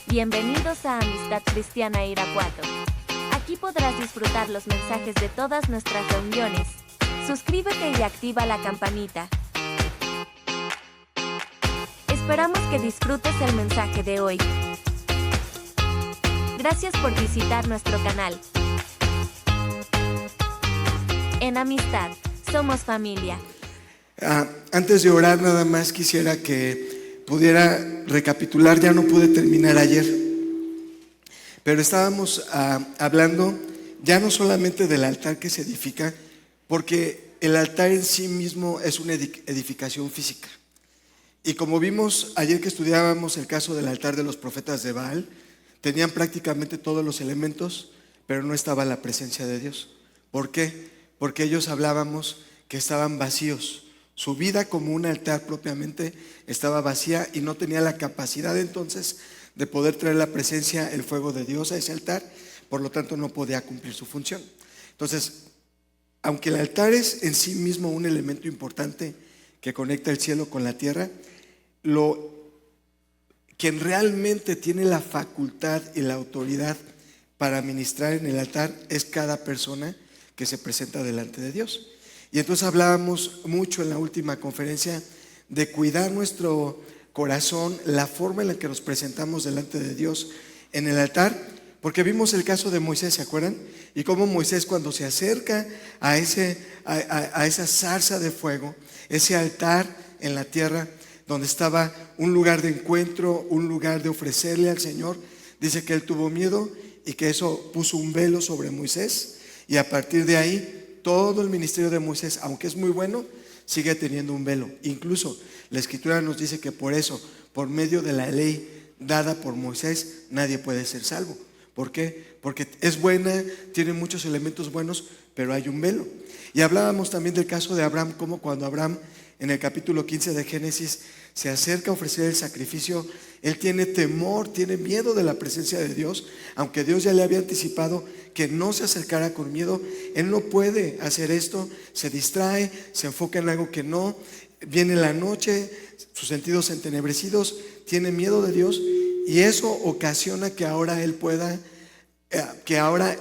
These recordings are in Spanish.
Bienvenidos a Amistad Cristiana Irapuato. Aquí podrás disfrutar los mensajes de todas nuestras reuniones. Suscríbete y activa la campanita. Esperamos que disfrutes el mensaje de hoy. Gracias por visitar nuestro canal. En Amistad, somos familia. Antes de orar, nada más quisiera que pudiera recapitular. Ya no pude terminar ayer, pero estábamos hablando ya no solamente del altar que se edifica, porque el altar en sí mismo es una edificación física. Y como vimos ayer que estudiábamos el caso del altar de los profetas de Baal, tenían prácticamente todos los elementos, pero no estaba la presencia de Dios. ¿Por qué? Porque ellos hablábamos que estaban vacíos. Su vida como un altar propiamente estaba vacía y no tenía la capacidad entonces de poder traer la presencia, el fuego de Dios a ese altar. Por lo tanto no podía cumplir su función. Entonces, aunque el altar es en sí mismo un elemento importante que conecta el cielo con la tierra, quien realmente tiene la facultad y la autoridad para ministrar en el altar es cada persona que se presenta delante de Dios. Y entonces hablábamos mucho en la última conferencia de cuidar nuestro corazón, la forma en la que nos presentamos delante de Dios en el altar, porque vimos el caso de Moisés, ¿se acuerdan? Y cómo Moisés, cuando se acerca a esa zarza de fuego, ese altar en la tierra donde estaba un lugar de encuentro, un lugar de ofrecerle al Señor, dice que él tuvo miedo y que eso puso un velo sobre Moisés, y a partir de ahí todo el ministerio de Moisés, aunque es muy bueno, sigue teniendo un velo. Incluso la Escritura nos dice que por eso, por medio de la ley dada por Moisés, nadie puede ser salvo. ¿Por qué? Porque es buena, tiene muchos elementos buenos, pero hay un velo. Y hablábamos también del caso de Abraham, como cuando Abraham en el capítulo 15 de Génesis se acerca a ofrecer el sacrificio, él tiene temor, tiene miedo de la presencia de Dios. Aunque Dios ya le había anticipado que no se acercara con miedo, él no puede hacer esto, se distrae, se enfoca en algo que no, viene la noche, sus sentidos entenebrecidos, tiene miedo de Dios, y eso ocasiona que ahora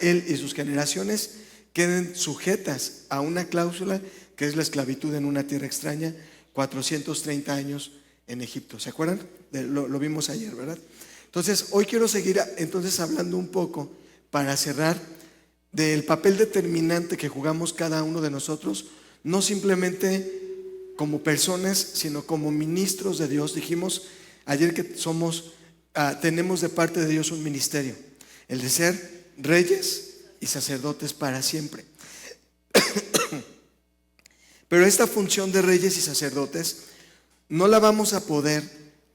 él y sus generaciones queden sujetas a una cláusula que es la esclavitud en una tierra extraña, 430 años en Egipto. ¿Se acuerdan? Lo vimos ayer, ¿verdad? Entonces, hoy quiero seguir hablando un poco, para cerrar, del papel determinante que jugamos cada uno de nosotros, no simplemente como personas, sino como ministros de Dios. Dijimos ayer que tenemos de parte de Dios un ministerio, el de ser reyes y sacerdotes para siempre. Pero esta función de reyes y sacerdotes no la vamos a poder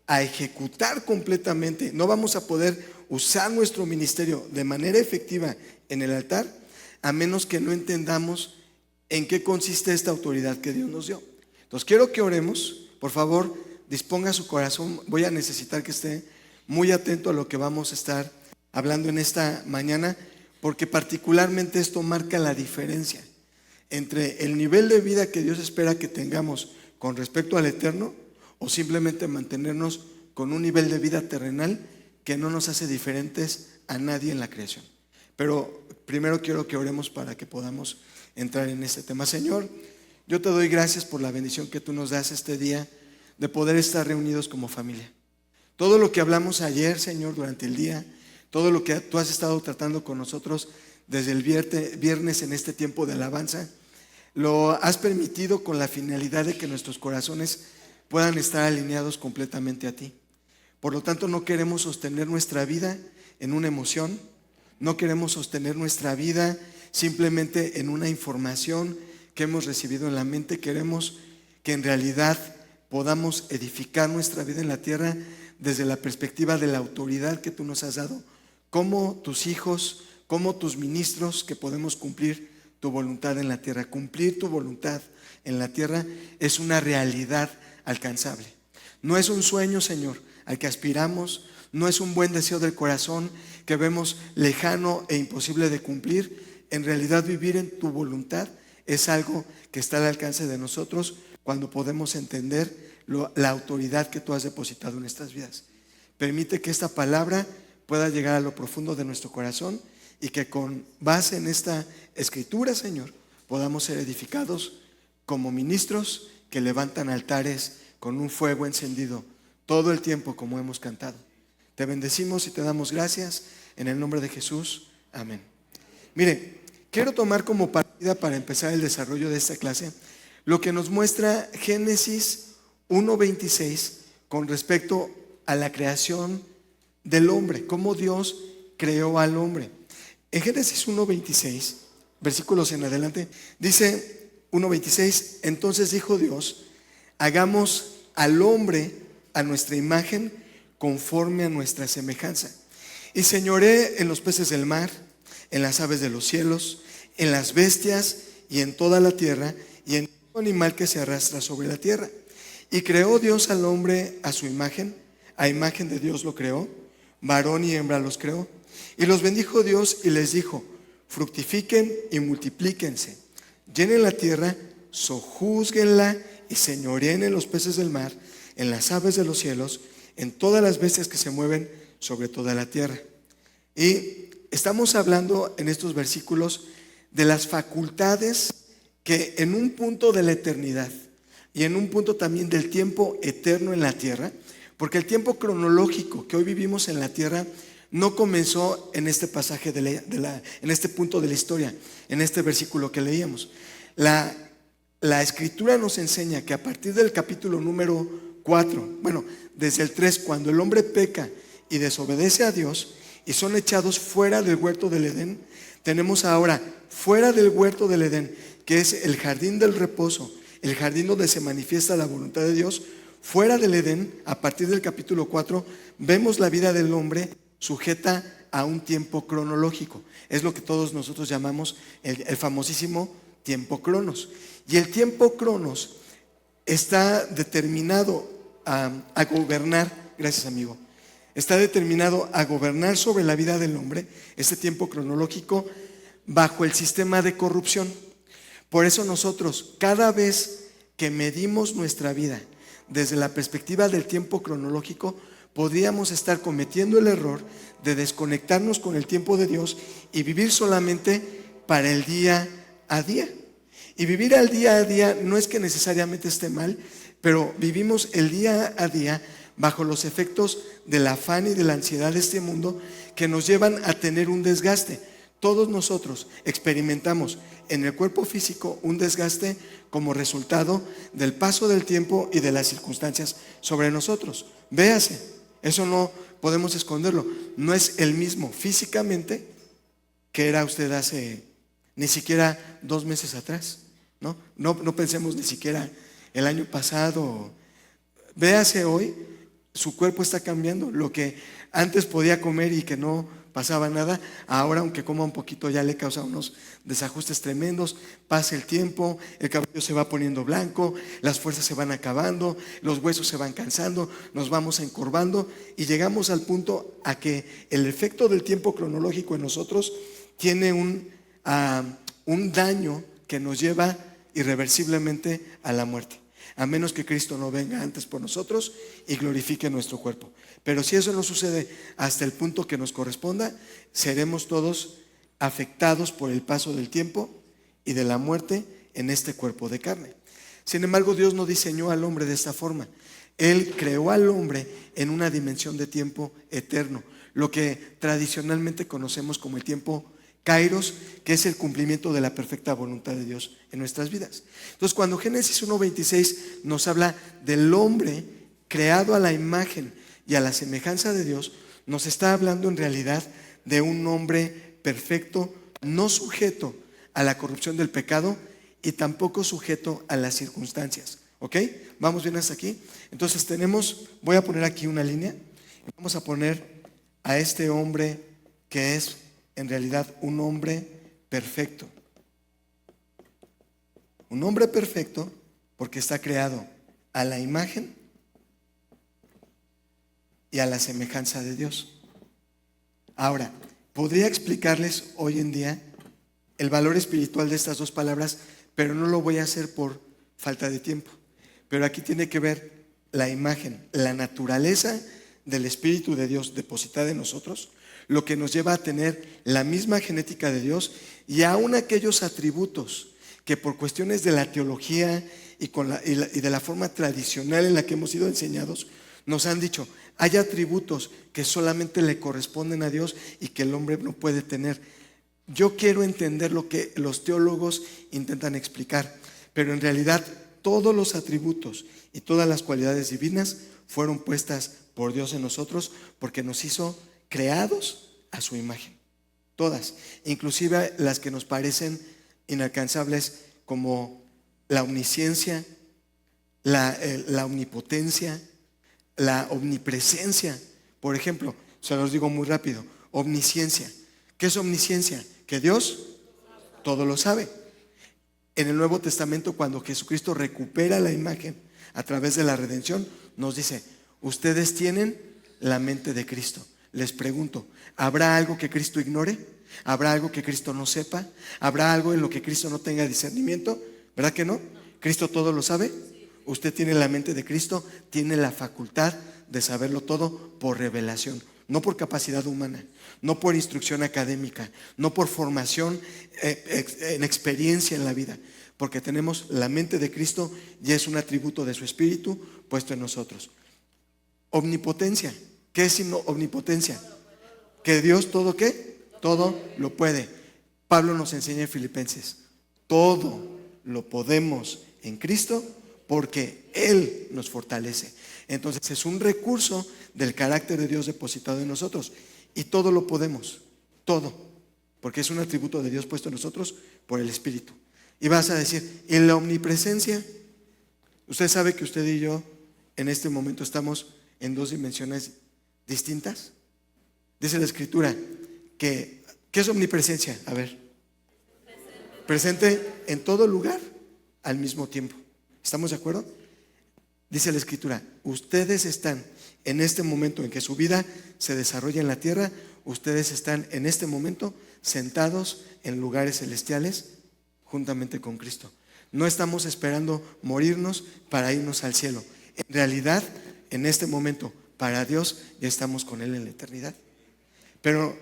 ejecutar completamente, no vamos a poder usar nuestro ministerio de manera efectiva en el altar, a menos que no entendamos en qué consiste esta autoridad que Dios nos dio. Entonces quiero que oremos. Por favor, disponga su corazón. Voy a necesitar que esté muy atento a lo que vamos a estar hablando en esta mañana, porque particularmente esto marca la diferencia entre el nivel de vida que Dios espera que tengamos con respecto al eterno, o simplemente mantenernos con un nivel de vida terrenal que no nos hace diferentes a nadie en la creación. Pero primero quiero que oremos para que podamos entrar en este tema. Señor, yo te doy gracias por la bendición que tú nos das este día de poder estar reunidos como familia. Todo lo que hablamos ayer, Señor, durante el día, todo lo que tú has estado tratando con nosotros desde el viernes en este tiempo de alabanza, lo has permitido con la finalidad de que nuestros corazones puedan estar alineados completamente a ti. Por lo tanto, no queremos sostener nuestra vida en una emoción, no queremos sostener nuestra vida simplemente en una información que hemos recibido en la mente. Queremos que en realidad podamos edificar nuestra vida en la tierra desde la perspectiva de la autoridad que tú nos has dado, como tus hijos, como tus ministros, que podemos cumplir tu voluntad en la tierra. Cumplir tu voluntad en la tierra es una realidad alcanzable. No es un sueño, Señor, al que aspiramos, no es un buen deseo del corazón que vemos lejano e imposible de cumplir. En realidad, vivir en tu voluntad es algo que está al alcance de nosotros cuando podemos entender la autoridad que tú has depositado en nuestras vidas. Permite que esta palabra pueda llegar a lo profundo de nuestro corazón y que con base en esta escritura, Señor, podamos ser edificados como ministros que levantan altares con un fuego encendido todo el tiempo, como hemos cantado. Te bendecimos y te damos gracias en el nombre de Jesús. Amén. Mire, quiero tomar como partida para empezar el desarrollo de esta clase lo que nos muestra Génesis 1:26 con respecto a la creación del hombre, cómo Dios creó al hombre. En Génesis 1:26, versículos en adelante, dice 1:26, entonces dijo Dios, hagamos al hombre a nuestra imagen, conforme a nuestra semejanza. Y señoré en los peces del mar, en las aves de los cielos, en las bestias y en toda la tierra, y en todo animal que se arrastra sobre la tierra. Y creó Dios al hombre a su imagen, a imagen de Dios lo creó, varón y hembra los creó. Y los bendijo Dios y les dijo, fructifiquen y multiplíquense, llenen la tierra, sojúzguenla y señoreen en los peces del mar, en las aves de los cielos, en todas las bestias que se mueven sobre toda la tierra. Y estamos hablando en estos versículos de las facultades que en un punto de la eternidad y en un punto también del tiempo eterno en la tierra, porque el tiempo cronológico que hoy vivimos en la tierra no comenzó en este pasaje en este punto de la historia, en este versículo que leíamos. La escritura nos enseña que a partir del capítulo número 4, bueno, desde el 3, cuando el hombre peca y desobedece a Dios y son echados fuera del huerto del Edén, tenemos ahora fuera del huerto del Edén, que es el jardín del reposo, el jardín donde se manifiesta la voluntad de Dios. Fuera del Edén, a partir del capítulo 4, vemos la vida del hombre sujeta a un tiempo cronológico. Es lo que todos nosotros llamamos el famosísimo tiempo cronos. Y el tiempo cronos está determinado a gobernar, gracias amigo, está determinado a gobernar sobre la vida del hombre, este tiempo cronológico, bajo el sistema de corrupción. Por eso nosotros, cada vez que medimos nuestra vida desde la perspectiva del tiempo cronológico, podríamos estar cometiendo el error de desconectarnos con el tiempo de Dios y vivir solamente para el día a día. Y vivir al día a día no es que necesariamente esté mal, pero vivimos el día a día bajo los efectos del afán y de la ansiedad de este mundo que nos llevan a tener un desgaste. Todos nosotros experimentamos en el cuerpo físico un desgaste como resultado del paso del tiempo y de las circunstancias sobre nosotros. Véase, eso no podemos esconderlo. No es el mismo físicamente que era usted hace ni siquiera 2 meses atrás. No pensemos ni siquiera el año pasado. Véase hoy, su cuerpo está cambiando. Lo que antes podía comer y que no pasaba nada, ahora aunque coma un poquito ya le causa unos desajustes tremendos. Pasa el tiempo, el cabello se va poniendo blanco, las fuerzas se van acabando, los huesos se van cansando, nos vamos encorvando y llegamos al punto a que el efecto del tiempo cronológico en nosotros tiene un daño que nos lleva irreversiblemente a la muerte, a menos que Cristo no venga antes por nosotros y glorifique nuestro cuerpo. Pero si eso no sucede hasta el punto que nos corresponda, seremos todos afectados por el paso del tiempo y de la muerte en este cuerpo de carne. Sin embargo, Dios no diseñó al hombre de esta forma. Él creó al hombre en una dimensión de tiempo eterno, lo que tradicionalmente conocemos como el tiempo Kairos, que es el cumplimiento de la perfecta voluntad de Dios en nuestras vidas. Entonces, cuando Génesis 1:26 nos habla del hombre creado a la imagen y a la semejanza de Dios, nos está hablando en realidad de un hombre perfecto, no sujeto a la corrupción del pecado y tampoco sujeto a las circunstancias. ¿Ok? ¿Vamos bien hasta aquí? Entonces voy a poner aquí una línea, vamos a poner a este hombre que es en realidad un hombre perfecto. Un hombre perfecto porque está creado a la imagen y a la semejanza de Dios. Ahora, podría explicarles hoy en día el valor espiritual de estas dos palabras, pero no lo voy a hacer por falta de tiempo. Pero aquí tiene que ver la imagen, la naturaleza del Espíritu de Dios depositada en nosotros, lo que nos lleva a tener la misma genética de Dios y aún aquellos atributos que por cuestiones de la teología y de la forma tradicional en la que hemos sido enseñados, nos han dicho, hay atributos que solamente le corresponden a Dios y que el hombre no puede tener. Yo quiero entender lo que los teólogos intentan explicar, pero en realidad todos los atributos y todas las cualidades divinas fueron puestas por Dios en nosotros porque nos hizo creados a su imagen. Todas, inclusive las que nos parecen inalcanzables, como la omnisciencia, la omnipotencia, la omnipresencia. Por ejemplo, se los digo muy rápido, omnisciencia. ¿Qué es omnisciencia? Que Dios todo lo sabe. En el Nuevo Testamento, cuando Jesucristo recupera la imagen a través de la redención, nos dice, ustedes tienen la mente de Cristo. Les pregunto, ¿habrá algo que Cristo ignore? ¿Habrá algo que Cristo no sepa? ¿Habrá algo en lo que Cristo no tenga discernimiento? ¿Verdad que no? ¿Cristo todo lo sabe? Usted tiene la mente de Cristo, tiene la facultad de saberlo todo por revelación, no por capacidad humana, no por instrucción académica, no por formación en experiencia en la vida, porque tenemos la mente de Cristo y es un atributo de su Espíritu puesto en nosotros. Omnipotencia. ¿Qué es omnipotencia? Que Dios todo ¿qué? Todo lo puede. Pablo nos enseña en Filipenses, todo lo podemos en Cristo porque Él nos fortalece. Entonces es un recurso del carácter de Dios depositado en nosotros y todo lo podemos, todo, porque es un atributo de Dios puesto en nosotros por el Espíritu. Y vas a decir, ¿en la omnipresencia? Usted sabe que usted y yo en este momento estamos en dos dimensiones distintas. Dice la Escritura que, ¿qué es omnipresencia? A ver, presente en todo lugar al mismo tiempo. ¿Estamos de acuerdo? Dice la Escritura, ustedes están en este momento en que su vida se desarrolla en la tierra, ustedes están en este momento sentados en lugares celestiales juntamente con Cristo. No estamos esperando morirnos para irnos al cielo. En realidad, en este momento, para Dios ya estamos con Él en la eternidad. Pero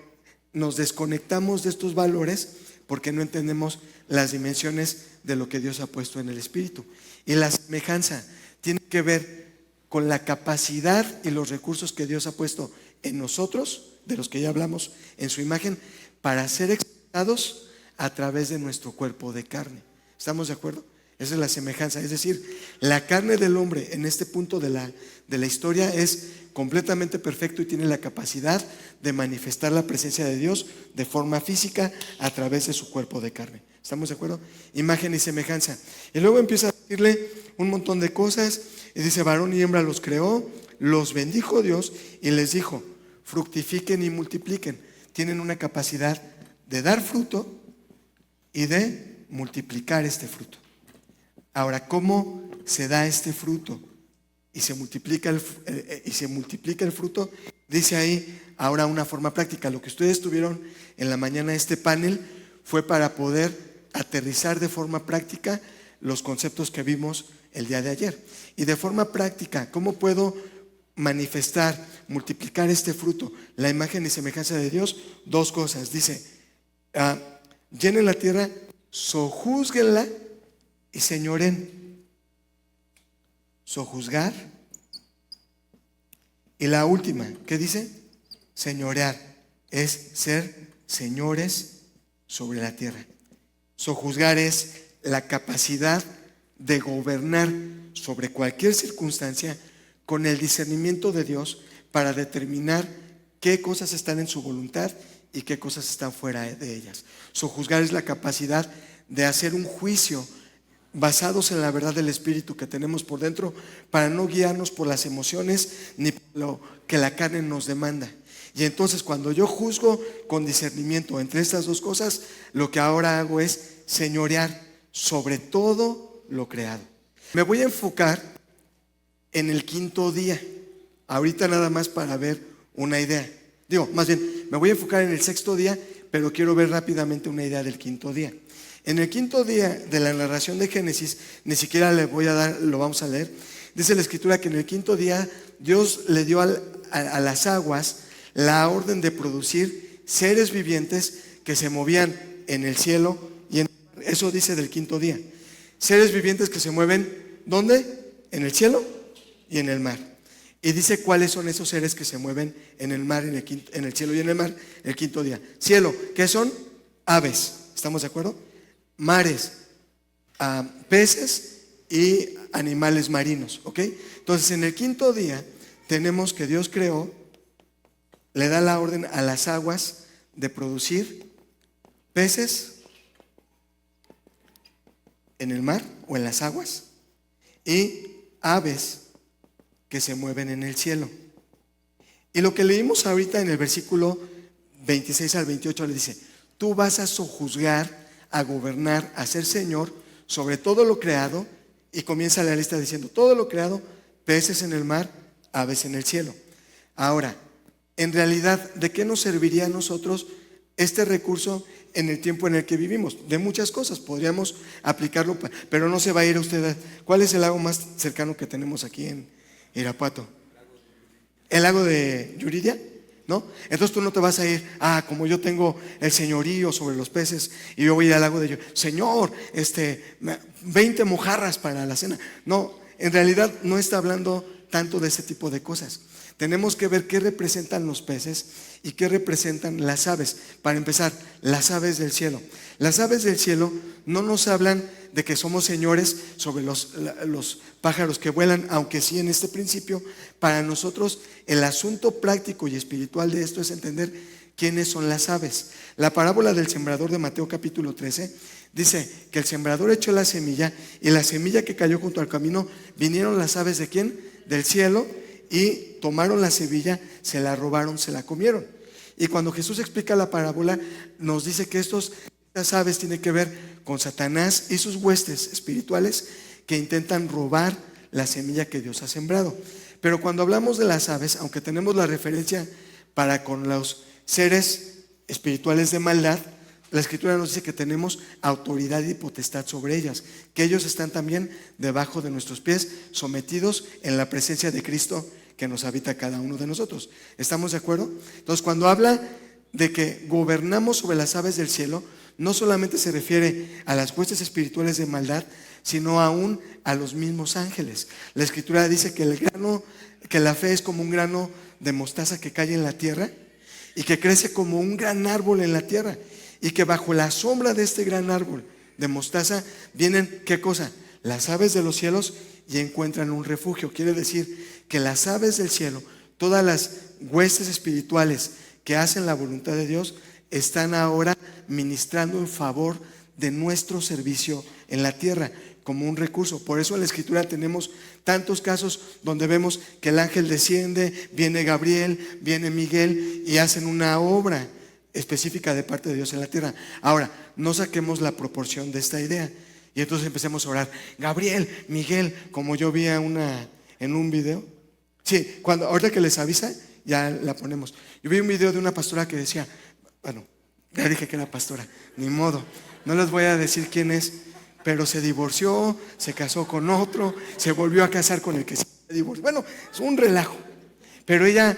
nos desconectamos de estos valores porque no entendemos las dimensiones de lo que Dios ha puesto en el Espíritu. Y la semejanza tiene que ver con la capacidad y los recursos que Dios ha puesto en nosotros, de los que ya hablamos, en su imagen, para ser expresados a través de nuestro cuerpo de carne. ¿Estamos de acuerdo? Esa es la semejanza. Es decir, la carne del hombre en este punto de la historia es completamente perfecto y tiene la capacidad de manifestar la presencia de Dios de forma física a través de su cuerpo de carne. ¿Estamos de acuerdo? Imagen y semejanza. Y luego empieza a decirle un montón de cosas y dice, varón y hembra los creó, los bendijo Dios y les dijo, fructifiquen y multipliquen. Tienen una capacidad de dar fruto y de multiplicar este fruto. Ahora, ¿cómo se da este fruto? Y se multiplica el fruto. Dice ahí ahora una forma práctica. Lo que ustedes tuvieron en la mañana, este panel, fue para poder aterrizar de forma práctica los conceptos que vimos el día de ayer. Y de forma práctica, ¿cómo puedo manifestar, multiplicar este fruto? La imagen y semejanza de Dios, dos cosas. Dice, llenen la tierra, sojúzguenla y señoren. Sojuzgar. Y la última, ¿qué dice? Señorear. Es ser señores sobre la tierra. Sojuzgar es la capacidad de gobernar sobre cualquier circunstancia con el discernimiento de Dios para determinar qué cosas están en su voluntad y qué cosas están fuera de ellas. Sojuzgar es la capacidad de hacer un juicio basados en la verdad del Espíritu que tenemos por dentro para no guiarnos por las emociones ni por lo que la carne nos demanda. Y entonces cuando yo juzgo con discernimiento entre estas dos cosas, lo que ahora hago es señorear sobre todo lo creado. Me voy a enfocar en el quinto día, ahorita nada más para ver una idea. Más bien, me voy a enfocar en el sexto día, pero quiero ver rápidamente una idea del quinto día. En el quinto día de la narración de Génesis, ni siquiera le voy a dar, lo vamos a leer. Dice la Escritura que en el quinto día Dios le dio a las aguas la orden de producir seres vivientes que se movían en el cielo y en el mar. Eso dice del quinto día. Seres vivientes que se mueven, ¿dónde? En el cielo y en el mar. Y dice cuáles son esos seres que se mueven en el mar, en el cielo y en el mar, el quinto día. Cielo, ¿qué son? Aves, ¿estamos de acuerdo? Mares, peces y animales marinos, ¿ok? Entonces en el quinto día tenemos que Dios creó, le da la orden a las aguas de producir peces en el mar o en las aguas y aves que se mueven en el cielo. Y lo que leímos ahorita en el versículo 26 al 28 le dice: tú vas a sojuzgar, a gobernar, a ser Señor sobre todo lo creado. Y comienza la lista diciendo: todo lo creado, peces en el mar, aves en el cielo. Ahora, en realidad, ¿de qué nos serviría a nosotros este recurso en el tiempo en el que vivimos? De muchas cosas, podríamos aplicarlo, pero no se va a ir a usted. ¿Cuál es el lago más cercano que tenemos aquí en Irapuato? ¿El lago de Yuriria? ¿No? Entonces tú no te vas a ir, como yo tengo el señorío sobre los peces y yo voy a ir al lago de Yuriria. Señor, 20 mojarras para la cena. No, en realidad no está hablando tanto de ese tipo de cosas. Tenemos que ver qué representan los peces y qué representan las aves. Para empezar, las aves del cielo. Las aves del cielo no nos hablan de que somos señores sobre los pájaros que vuelan, aunque sí en este principio. Para nosotros el asunto práctico y espiritual de esto es entender quiénes son las aves. La parábola del sembrador de Mateo capítulo 13 dice que el sembrador echó la semilla y la semilla que cayó junto al camino, vinieron las aves ¿de quién? Del cielo, y tomaron la semilla, se la robaron, se la comieron. Y cuando Jesús explica la parábola, nos dice que estas aves tienen que ver con Satanás y sus huestes espirituales que intentan robar la semilla que Dios ha sembrado. Pero cuando hablamos de las aves, aunque tenemos la referencia para con los seres espirituales de maldad, la Escritura nos dice que tenemos autoridad y potestad sobre ellas, que ellos están también debajo de nuestros pies, sometidos en la presencia de Cristo que nos habita cada uno de nosotros. ¿Estamos de acuerdo? Entonces, cuando habla de que gobernamos sobre las aves del cielo, no solamente se refiere a las huestes espirituales de maldad, sino aún a los mismos ángeles. La Escritura dice que la fe es como un grano de mostaza que cae en la tierra y que crece como un gran árbol en la tierra, y que bajo la sombra de este gran árbol de mostaza vienen, ¿qué cosa? Las aves de los cielos, y encuentran un refugio. Quiere decir que las aves del cielo, todas las huestes espirituales que hacen la voluntad de Dios, están ahora ministrando en favor de nuestro servicio en la tierra como un recurso. Por eso en la Escritura tenemos tantos casos donde vemos que el ángel desciende, viene Gabriel, viene Miguel y hacen una obra específica de parte de Dios en la tierra. Ahora, no saquemos la proporción de esta idea y entonces empecemos a orar: Gabriel, Miguel, como yo vi en un video. Sí, ahorita que les avisa, ya la ponemos. Yo vi un video de una pastora que decía, bueno, ya dije que era pastora, ni modo, no les voy a decir quién es, pero se divorció, se casó con otro, se volvió a casar con el que se divorció. Bueno, es un relajo, pero ella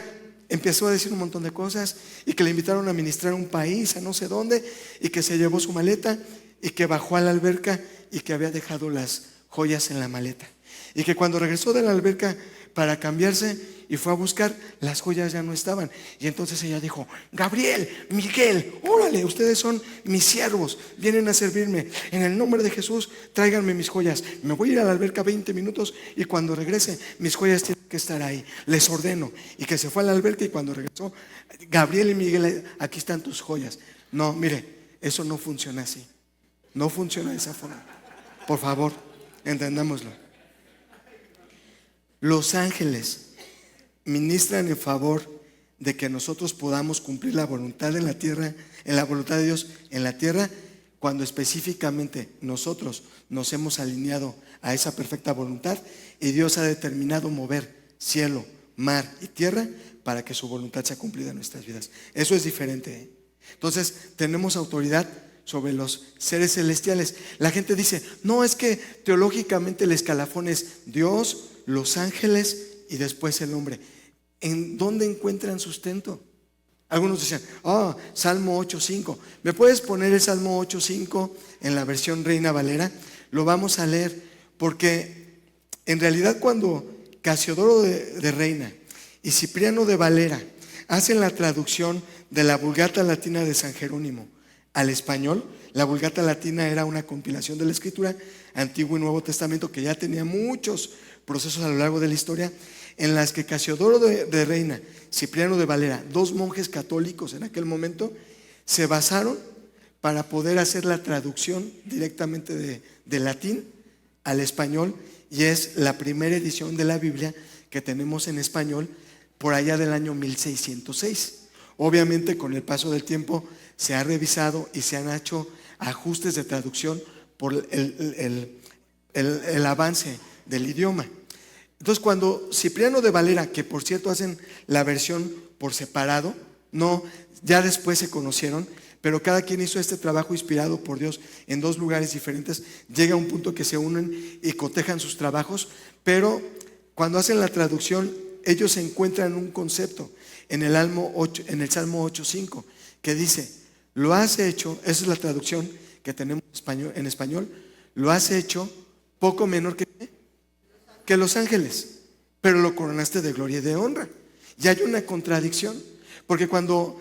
empezó a decir un montón de cosas, y que le invitaron a ministrar un país, a no sé dónde, y que se llevó su maleta, y que bajó a la alberca, y que había dejado las joyas en la maleta, y que cuando regresó de la alberca para cambiarse y fue a buscar, las joyas ya no estaban. Y entonces ella dijo: Gabriel, Miguel, órale, ustedes son mis siervos, vienen a servirme, en el nombre de Jesús tráiganme mis joyas. Me voy a ir a la alberca 20 minutos y cuando regrese mis joyas tienen que estar ahí, les ordeno. Y que se fue a la alberca, y cuando regresó: Gabriel y Miguel, aquí están tus joyas. No, mire, eso no funciona así, no funciona de esa forma. Por favor, entendámoslo. Los ángeles ministran en favor de que nosotros podamos cumplir la voluntad en la tierra, en la voluntad de Dios en la tierra, cuando específicamente nosotros nos hemos alineado a esa perfecta voluntad y Dios ha determinado mover cielo, mar y tierra para que su voluntad sea cumplida en nuestras vidas. Eso es diferente, ¿eh? Entonces tenemos autoridad sobre los seres celestiales. La gente dice: no, es que teológicamente el escalafón es Dios, los ángeles y después el hombre. ¿En dónde encuentran sustento? Algunos decían, Salmo 8:5. ¿Me puedes poner el Salmo 8:5 en la versión Reina Valera? Lo vamos a leer, porque en realidad cuando Casiodoro de Reina y Cipriano de Valera hacen la traducción de la Vulgata Latina de San Jerónimo al español, la Vulgata Latina era una compilación de la Escritura, Antiguo y Nuevo Testamento, que ya tenía muchos procesos a lo largo de la historia, en las que Casiodoro de Reina, Cipriano de Valera, dos monjes católicos en aquel momento, se basaron para poder hacer la traducción directamente de latín al español, y es la primera edición de la Biblia que tenemos en español por allá del año 1606. Obviamente con el paso del tiempo se ha revisado y se han hecho ajustes de traducción por el avance del idioma. Entonces cuando Cipriano de Valera, que por cierto hacen la versión por separado, no, ya después se conocieron, pero cada quien hizo este trabajo inspirado por Dios en dos lugares diferentes, llega a un punto que se unen y cotejan sus trabajos, pero cuando hacen la traducción ellos encuentran un concepto en el Salmo 8:5 que dice, lo has hecho, esa es la traducción que tenemos en español, lo has hecho poco menor que los ángeles, pero lo coronaste de gloria y de honra. Y hay una contradicción, porque cuando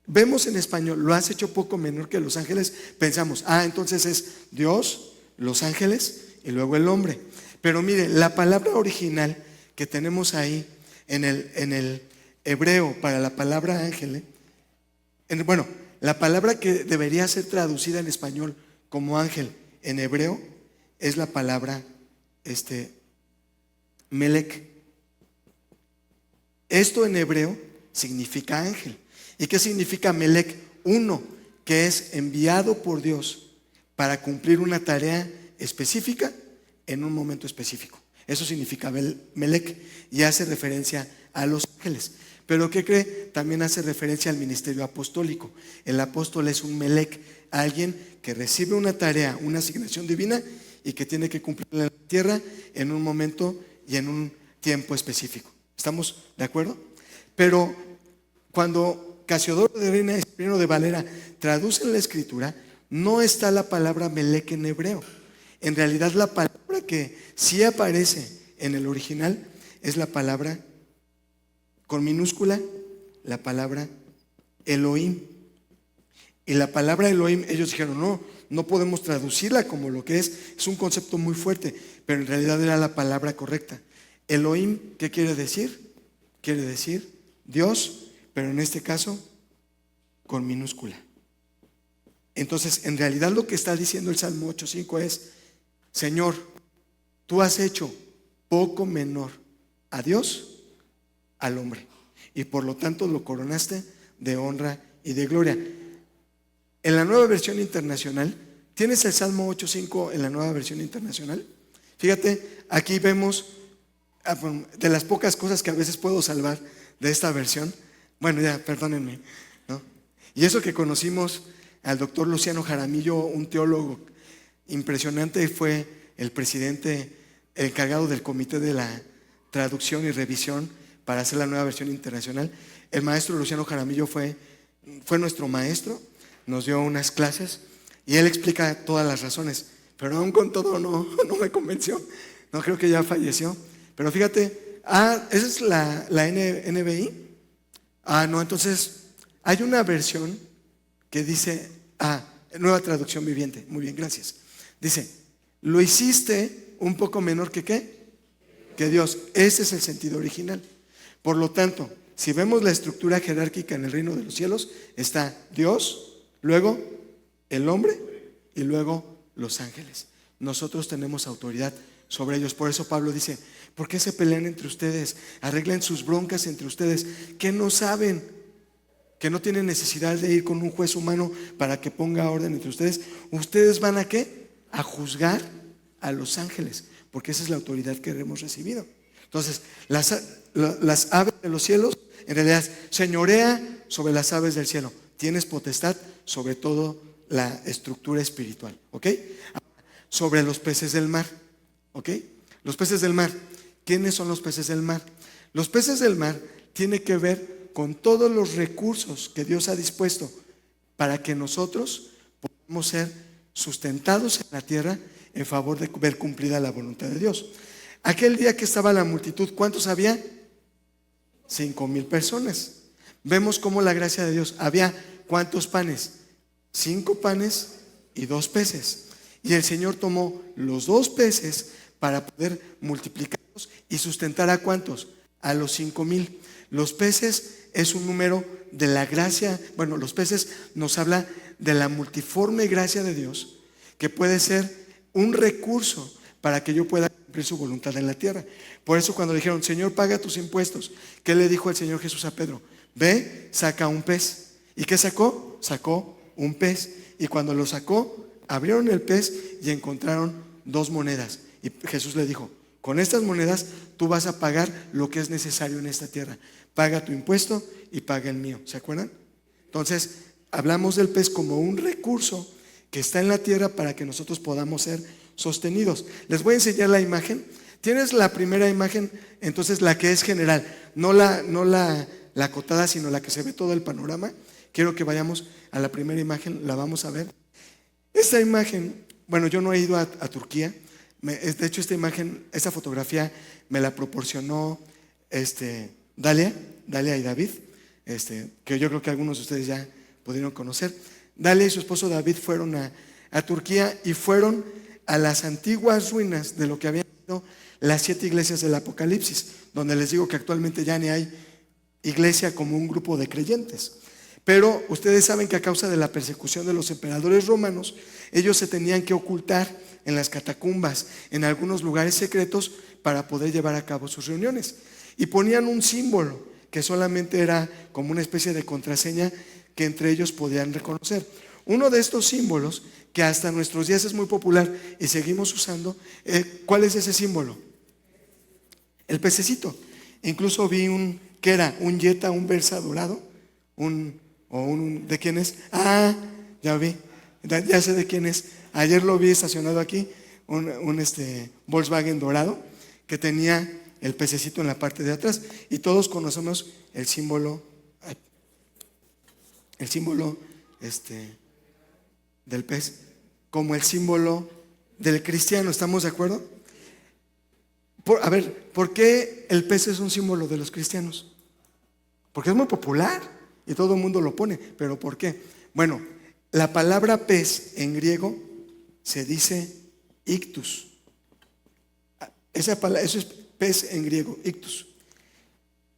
vemos en español, lo has hecho poco menor que los ángeles, pensamos, entonces es Dios, los ángeles y luego el hombre. Pero mire, la palabra original que tenemos ahí en el hebreo para la palabra ángel, la palabra que debería ser traducida en español como ángel en hebreo es la palabra Melech. Esto en hebreo significa ángel. ¿Y qué significa Melech? Uno, que es enviado por Dios para cumplir una tarea específica en un momento específico. Eso significa Melech y hace referencia a los ángeles. Pero ¿qué cree? También hace referencia al ministerio apostólico. El apóstol es un Melech, alguien que recibe una tarea, una asignación divina y que tiene que cumplirla en la tierra en un momento y en un tiempo específico. ¿Estamos de acuerdo? Pero cuando Casiodoro de Reina y Cipriano de Valera traducen la Escritura, no está la palabra Melech en hebreo. En realidad la palabra que sí aparece en el original es la palabra con minúscula, la palabra Elohim. Y la palabra Elohim, ellos dijeron, no podemos traducirla como lo que es un concepto muy fuerte, pero en realidad era la palabra correcta. Elohim, ¿qué quiere decir? Quiere decir Dios, pero en este caso con minúscula. Entonces, en realidad lo que está diciendo el Salmo 8:5 es, Señor, tú has hecho poco menor a Dios, al hombre, y por lo tanto lo coronaste de honra y de gloria. En la Nueva Versión Internacional, ¿tienes el Salmo 8:5 en la Nueva Versión Internacional? Fíjate, aquí vemos de las pocas cosas que a veces puedo salvar de esta versión. Bueno, ya, perdónenme, ¿no? Y eso que conocimos al doctor Luciano Jaramillo, un teólogo impresionante, fue el presidente, el encargado del comité de la traducción y revisión para hacer la Nueva Versión Internacional. El maestro Luciano Jaramillo fue nuestro maestro, nos dio unas clases y él explica todas las razones, pero aún con todo no me convenció. No, creo que ya falleció. Pero fíjate, esa es la NBI. No, entonces hay una versión que dice, Nueva Traducción Viviente. Muy bien, gracias. Dice, lo hiciste un poco menor que ¿qué? Que Dios. Ese es el sentido original. Por lo tanto, si vemos la estructura jerárquica en el reino de los cielos, está Dios, luego el hombre y luego los ángeles. Nosotros tenemos autoridad sobre ellos. Por eso Pablo dice, ¿por qué se pelean entre ustedes? Arreglen sus broncas entre ustedes, que no saben, que no tienen necesidad de ir con un juez humano para que ponga orden entre ustedes. Ustedes van ¿a qué? A juzgar a los ángeles, porque esa es la autoridad que hemos recibido. Entonces, las aves de los cielos, en realidad, señorea sobre las aves del cielo. Tienes potestad sobre todo la estructura espiritual, ¿ok? Sobre los peces del mar, ¿ok? Los peces del mar. ¿Quiénes son los peces del mar? Los peces del mar, tiene que ver con todos los recursos que Dios ha dispuesto para que nosotros podamos ser sustentados en la tierra en favor de ver cumplida la voluntad de Dios. Aquel día que estaba la multitud, ¿cuántos había? 5,000 personas. Vemos cómo la gracia de Dios, había ¿cuántos panes? 5 panes y 2 peces. Y el Señor tomó los 2 peces para poder multiplicarlos y sustentar ¿a cuántos? A los 5,000. Los peces es un número de la gracia. Bueno, los peces nos habla de la multiforme gracia de Dios, que puede ser un recurso para que yo pueda cumplir su voluntad en la tierra. Por eso cuando dijeron, Señor, paga tus impuestos, ¿qué le dijo el Señor Jesús a Pedro? Ve, saca un pez. ¿Y qué sacó? Sacó un pez. Y cuando lo sacó, abrieron el pez y encontraron 2 monedas. Y Jesús le dijo, con estas monedas tú vas a pagar lo que es necesario en esta tierra. Paga tu impuesto y paga el mío. ¿Se acuerdan? Entonces, hablamos del pez como un recurso que está en la tierra para que nosotros podamos ser sostenidos. Les voy a enseñar la imagen. Tienes la primera imagen, entonces la que es general, no la acotada, sino la que se ve todo el panorama. Quiero que vayamos a la primera imagen, la vamos a ver. Esta imagen, bueno, yo no he ido a Turquía. De hecho, esta imagen, esta fotografía me la proporcionó Dalia y David, que yo creo que algunos de ustedes ya pudieron conocer. Dalia y su esposo David fueron a Turquía y fueron a las antiguas ruinas de lo que habían sido las 7 iglesias del Apocalipsis, donde les digo que actualmente ya ni hay iglesia como un grupo de creyentes. Pero ustedes saben que a causa de la persecución de los emperadores romanos, ellos se tenían que ocultar en las catacumbas, en algunos lugares secretos, para poder llevar a cabo sus reuniones. Y ponían un símbolo que solamente era como una especie de contraseña que entre ellos podían reconocer. Uno de estos símbolos, que hasta nuestros días es muy popular y seguimos usando, ¿cuál es ese símbolo? El pececito. Incluso vi ¿qué era? Un yeta, un Versa dorado, ¿de quién es? Ah, ya vi, ya sé de quién es. Ayer lo vi estacionado aquí, un Volkswagen dorado que tenía el pececito en la parte de atrás. Y todos conocemos el símbolo del pez como el símbolo del cristiano. ¿Estamos de acuerdo? ¿Por qué el pez es un símbolo de los cristianos? Porque es muy popular y todo el mundo lo pone. ¿Pero por qué? Bueno, la palabra pez en griego se dice ictus. Eso es pez en griego, ictus.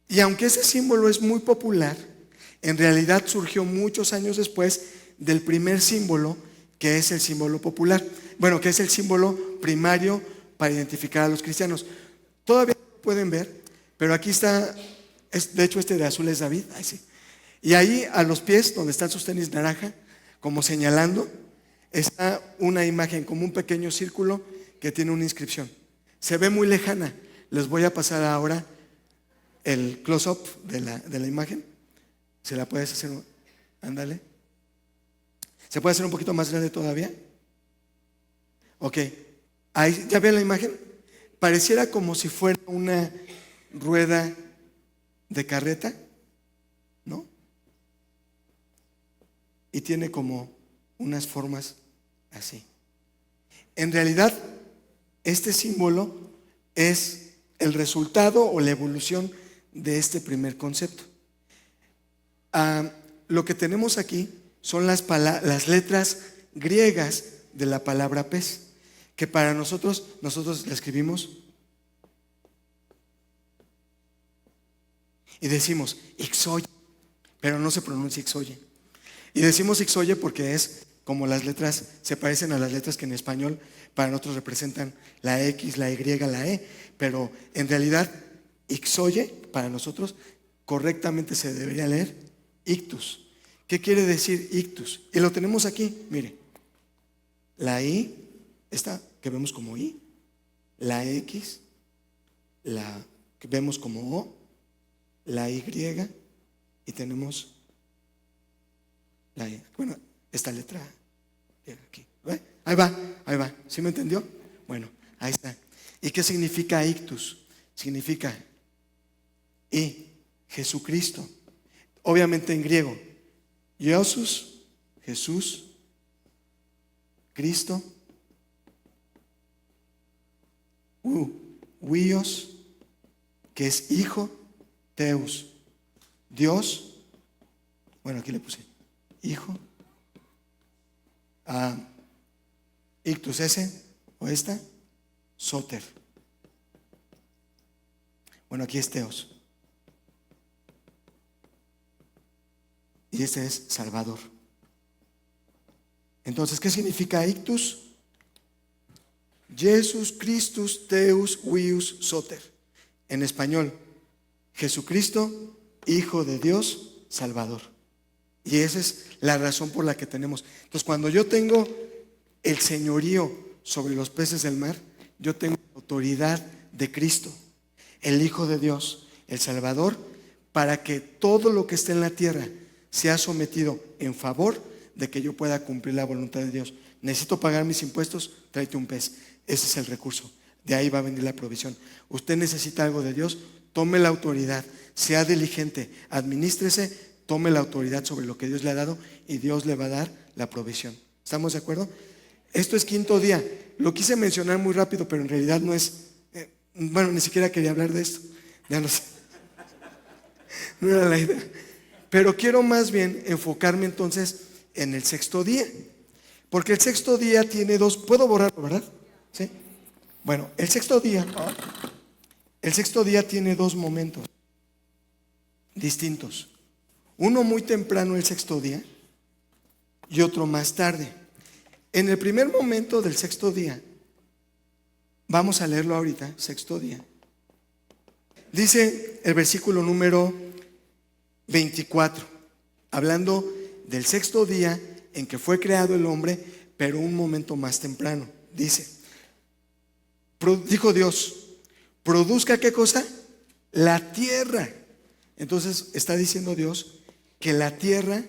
Y aunque ese símbolo es muy popular, en realidad surgió muchos años después del primer símbolo, que es el símbolo popular. Bueno, que es el símbolo primario para identificar a los cristianos. Todavía no pueden ver, pero aquí está, de hecho de azul es David. Ay, sí. Y ahí a los pies, donde están sus tenis naranja, como señalando, está una imagen, como un pequeño círculo que tiene una inscripción. Se ve muy lejana. Les voy a pasar ahora el close-up de la imagen. ¿Se la puedes hacer? Ándale. ¿Se puede hacer un poquito más grande todavía? Ok. Ahí, ¿ya ven la imagen? Pareciera como si fuera una rueda de carreta, ¿no? Y tiene como unas formas así. En realidad, este símbolo es el resultado o la evolución de este primer concepto. Lo que tenemos aquí son las letras griegas de la palabra pez, que para nosotros la escribimos y decimos ixoye, pero no se pronuncia ixoye. Y decimos ixoye porque es como las letras, se parecen a las letras que en español para nosotros representan la X, la Y, la E, pero en realidad ixoye para nosotros correctamente se debería leer ictus. ¿Qué quiere decir ictus? Y lo tenemos aquí, mire. La I, esta que vemos como I, la X, la que vemos como O, la Y, y tenemos la E. Bueno, esta letra aquí. ¿Ve? Ahí va. ¿Sí me entendió? Bueno, ahí está. ¿Y qué significa ictus? Significa I, Jesucristo. Obviamente en griego. Jesús, Jesús, Cristo. Huios, que es hijo, Teus, Dios. Bueno, aquí le puse hijo. Ictus ese o esta, Soter. Bueno, aquí es Teos. Y este es Salvador. Entonces, ¿qué significa ictus? Jesus Christus Teus Huius Soter. En español, Jesucristo, Hijo de Dios, Salvador. Y esa es la razón por la que tenemos. Entonces, cuando yo tengo el señorío sobre los peces del mar, yo tengo la autoridad de Cristo, el Hijo de Dios, el Salvador, para que todo lo que esté en la tierra sea sometido en favor de que yo pueda cumplir la voluntad de Dios. Necesito pagar mis impuestos, tráete un pez. Ese es el recurso. De ahí va a venir la provisión. Usted necesita algo de Dios, tome la autoridad, sea diligente, administrese, tome la autoridad sobre lo que Dios le ha dado y Dios le va a dar la provisión. ¿Estamos de acuerdo? Esto es quinto día. Lo quise mencionar muy rápido, pero en realidad no es... bueno, ni siquiera quería hablar de esto. Ya no sé. No era la idea. Pero quiero más bien enfocarme entonces en el sexto día. Porque el sexto día tiene dos... ¿Puedo borrarlo, verdad? ¿Sí? Bueno, el sexto día tiene dos momentos distintos. Uno muy temprano el sexto día y otro más tarde. En el primer momento del sexto día, vamos a leerlo ahorita, sexto día. Dice el versículo número 24, hablando del sexto día en que fue creado el hombre, pero un momento más temprano. Dice, dijo Dios, produzca ¿qué cosa? La tierra. Entonces está diciendo Dios que la tierra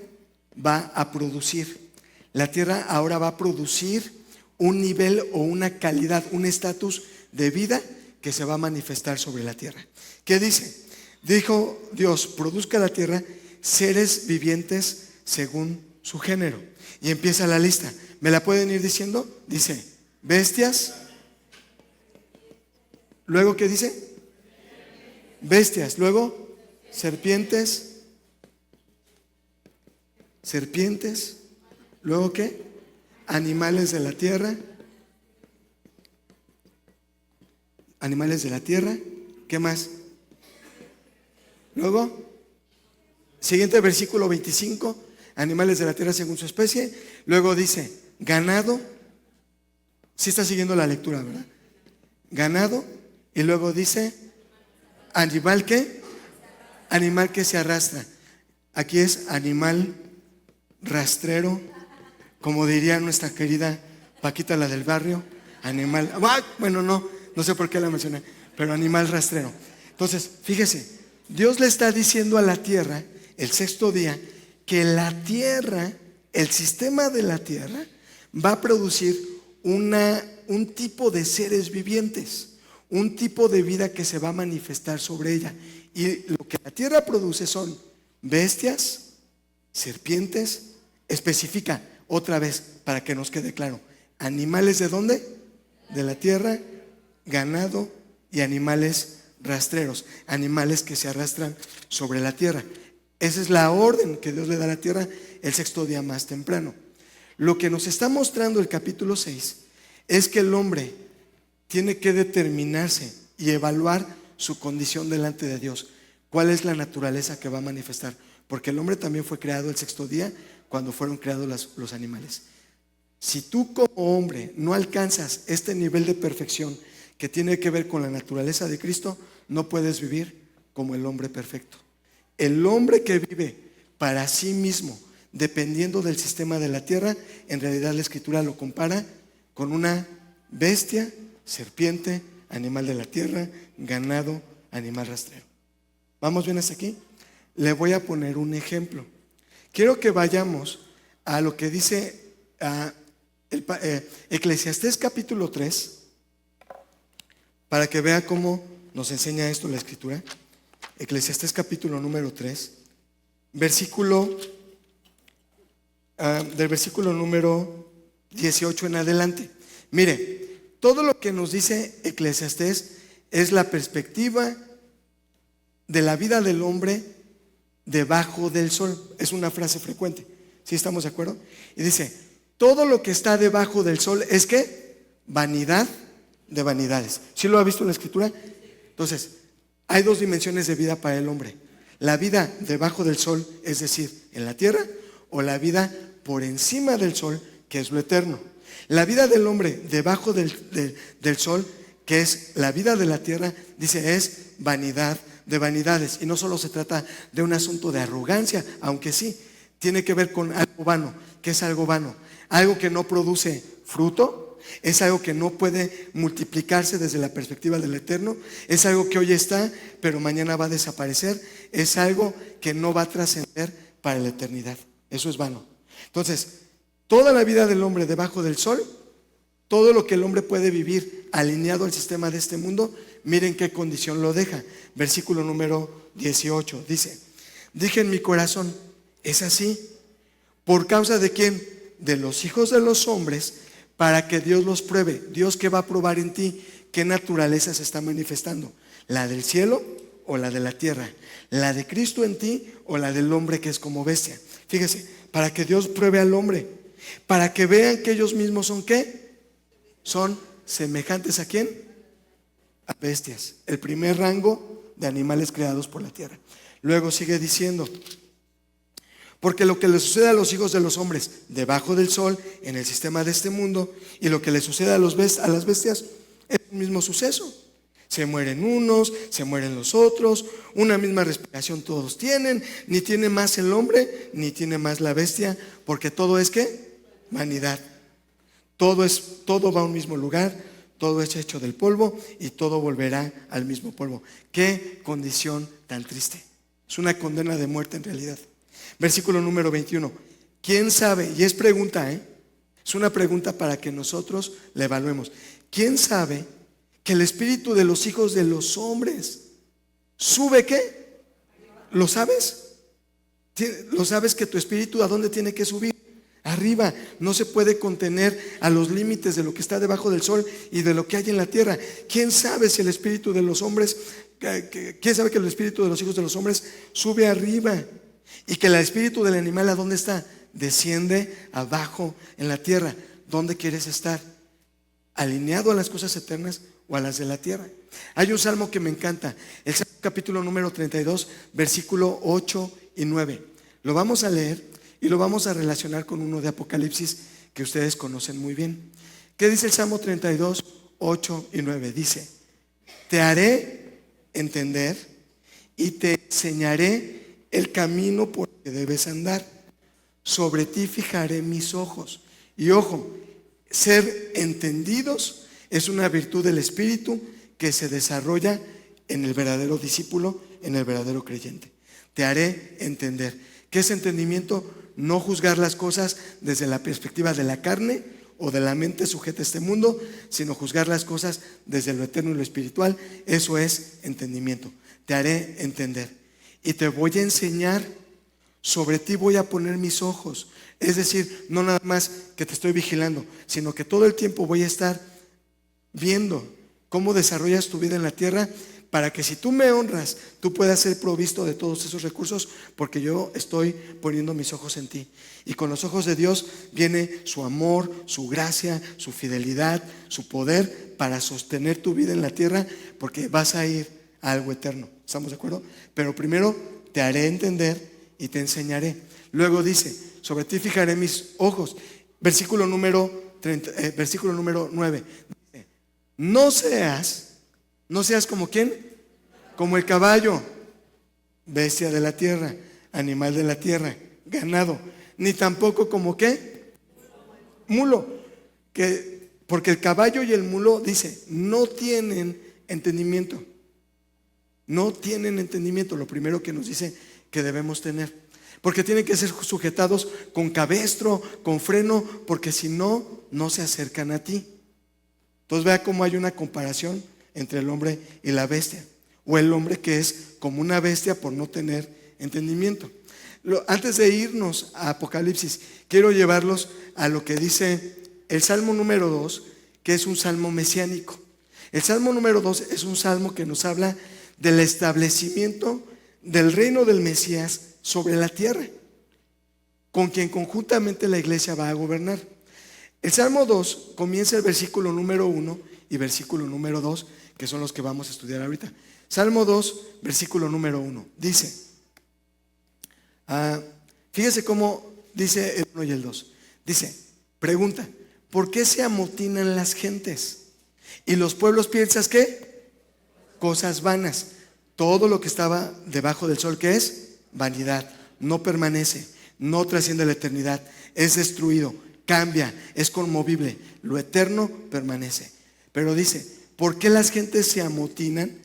va a producir. La tierra ahora va a producir un nivel o una calidad, un estatus de vida que se va a manifestar sobre la tierra. ¿Qué dice? Dijo Dios, produzca la tierra seres vivientes según su género. Y empieza la lista. ¿Me la pueden ir diciendo? Dice, bestias. Luego, ¿qué dice? Bestias. Luego, serpientes. Serpientes. Luego, ¿qué? Animales de la tierra. Animales de la tierra. ¿Qué más? Luego, siguiente versículo 25. Animales de la tierra según su especie. Luego dice, ganado. Sí está siguiendo la lectura, ¿verdad? Ganado. Y luego dice, ¿animal qué? Animal que se arrastra. Aquí es animal rastrero, como diría nuestra querida Paquita, la del barrio. Animal, bueno, no sé por qué la mencioné, pero animal rastrero. Entonces, fíjese, Dios le está diciendo a la tierra, el sexto día, que la tierra, el sistema de la tierra, va a producir un tipo de seres vivientes, un tipo de vida que se va a manifestar sobre ella. Y lo que la tierra produce son bestias, serpientes, especifica otra vez para que nos quede claro, animales ¿de dónde? De la tierra, ganado y animales rastreros, animales que se arrastran sobre la tierra. Esa es la orden que Dios le da a la tierra el sexto día más temprano. Lo que nos está mostrando el capítulo 6 es que el hombre tiene que determinarse y evaluar su condición delante de Dios. ¿Cuál es la naturaleza que va a manifestar? Porque el hombre también fue creado el sexto día cuando fueron creados los animales. Si tú como hombre no alcanzas este nivel de perfección que tiene que ver con la naturaleza de Cristo, no puedes vivir como el hombre perfecto. El hombre que vive para sí mismo, dependiendo del sistema de la tierra, en realidad la Escritura lo compara con una bestia, serpiente, animal de la tierra, ganado, animal rastrero. ¿Vamos bien hasta aquí? Le voy a poner un ejemplo. Quiero que vayamos a lo que dice Eclesiastés capítulo 3, para que vea cómo nos enseña esto la Escritura. Eclesiastés capítulo número 3, versículo, del versículo número 18 en adelante. Mire, todo lo que nos dice Eclesiastés es la perspectiva de la vida del hombre debajo del sol. Es una frase frecuente. ¿Sí estamos de acuerdo? Y dice, todo lo que está debajo del sol es ¿qué? Vanidad de vanidades. ¿Sí lo ha visto en la escritura? Entonces, hay dos dimensiones de vida para el hombre. La vida debajo del sol, es decir, en la tierra, o la vida por encima del sol, que es lo eterno. La vida del hombre debajo del sol, que es la vida de la tierra, dice, es vanidad de vanidades. Y no solo se trata de un asunto de arrogancia, aunque sí, tiene que ver con algo vano. ¿Qué es algo vano? Algo que no produce fruto, es algo que no puede multiplicarse desde la perspectiva del eterno, es algo que hoy está, pero mañana va a desaparecer, es algo que no va a trascender para la eternidad. Eso es vano. Entonces, toda la vida del hombre debajo del sol, todo lo que el hombre puede vivir alineado al sistema de este mundo, miren qué condición lo deja. Versículo número 18 dice, dije en mi corazón, es así. ¿Por causa de quién? De los hijos de los hombres, para que Dios los pruebe. Dios, ¿qué va a probar en ti? ¿Qué naturaleza se está manifestando? ¿La del cielo o la de la tierra? ¿La de Cristo en ti o la del hombre que es como bestia? Fíjese, para que Dios pruebe al hombre, para que vean que ellos mismos son ¿qué? Son semejantes ¿a quién? A bestias. El primer rango de animales creados por la tierra. Luego sigue diciendo, porque lo que le sucede a los hijos de los hombres debajo del sol, en el sistema de este mundo, y lo que le sucede a las bestias, es el mismo suceso. Se mueren unos, se mueren los otros, una misma respiración todos tienen, ni tiene más el hombre, ni tiene más la bestia, porque todo es ¿qué? Vanidad. Todo va a un mismo lugar, todo es hecho del polvo y todo volverá al mismo polvo. Qué condición tan triste. Es una condena de muerte en realidad. Versículo número 21. ¿Quién sabe? Y es pregunta, es una pregunta para que nosotros la evaluemos. ¿Quién sabe que el espíritu de los hijos de los hombres sube qué? ¿Lo sabes? ¿Lo sabes que tu espíritu a dónde tiene que subir? Arriba. No se puede contener a los límites de lo que está debajo del sol y de lo que hay en la tierra. ¿Quién sabe si el espíritu de los hombres, quién sabe que el espíritu de los hijos de los hombres sube arriba? Y que el espíritu del animal, ¿a dónde está? Desciende abajo en la tierra. ¿Dónde quieres estar? ¿Alineado a las cosas eternas o a las de la tierra? Hay un salmo que me encanta, el Salmo capítulo número 32, versículo 8 y 9. Lo vamos a leer y lo vamos a relacionar con uno de Apocalipsis que ustedes conocen muy bien. ¿Qué dice el Salmo 32, 8 y 9? Dice, te haré entender y te enseñaré el camino por el que debes andar. Sobre ti fijaré mis ojos. Y ojo, ser entendidos es una virtud del Espíritu que se desarrolla en el verdadero discípulo, en el verdadero creyente. Te haré entender. ¿Qué es entendimiento? No juzgar las cosas desde la perspectiva de la carne o de la mente sujeta a este mundo, sino juzgar las cosas desde lo eterno y lo espiritual. Eso es entendimiento. Te haré entender. Y te voy a enseñar, sobre ti voy a poner mis ojos. Es decir, no nada más que te estoy vigilando, sino que todo el tiempo voy a estar viendo cómo desarrollas tu vida en la tierra, para que si tú me honras, tú puedas ser provisto de todos esos recursos, porque yo estoy poniendo mis ojos en ti. Y con los ojos de Dios viene su amor, su gracia, su fidelidad, su poder para sostener tu vida en la tierra, porque vas a ir a algo eterno. ¿Estamos de acuerdo? Pero primero te haré entender y te enseñaré. Luego dice, sobre ti fijaré mis ojos. Versículo número 9. Dice, no seas como ¿quién? Como el caballo, bestia de la tierra, animal de la tierra, ganado. Ni tampoco como ¿qué? Mulo. Porque el caballo y el mulo, dice, no tienen entendimiento. No tienen entendimiento, lo primero que nos dice que debemos tener. Porque tienen que ser sujetados con cabestro, con freno, porque si no, no se acercan a ti. Entonces vea cómo hay una comparación entre el hombre y la bestia. o el hombre que es como una bestia por no tener entendimiento. Antes de irnos a Apocalipsis, quiero llevarlos a lo que dice el Salmo número 2, que es un salmo mesiánico. El Salmo número 2 es un salmo que nos habla del establecimiento del reino del Mesías sobre la tierra, con quien conjuntamente la iglesia va a gobernar. El Salmo 2 comienza el versículo número 1 y versículo número 2, que son los que vamos a estudiar ahorita. Salmo 2, versículo número 1, dice, fíjese cómo dice el 1 y el 2. Dice, pregunta, ¿por qué se amotinan las gentes? Y los pueblos piensan, ¿qué? Cosas vanas. Todo lo que estaba debajo del sol, ¿qué es? Vanidad. No permanece, no trasciende la eternidad, es destruido, cambia, es conmovible. Lo eterno permanece. Pero dice, ¿por qué las gentes se amotinan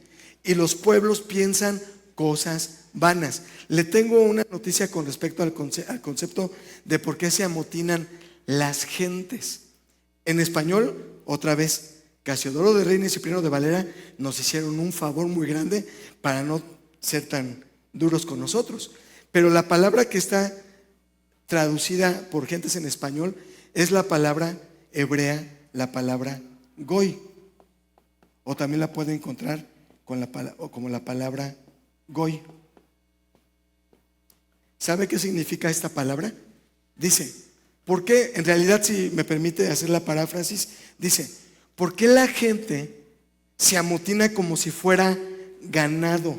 y los pueblos piensan cosas vanas? Le tengo una noticia con respecto al concepto de por qué se amotinan las gentes. En español, otra vez, Casiodoro de Reina y Cipriano de Valera nos hicieron un favor muy grande para no ser tan duros con nosotros. Pero la palabra que está traducida por gentes en español es la palabra hebrea, la palabra goy. O también la puede encontrar como la palabra goy. ¿Sabe qué significa esta palabra? Dice, ¿por qué? En realidad, si me permite hacer la paráfrasis, dice, ¿por qué la gente se amotina como si fuera ganado,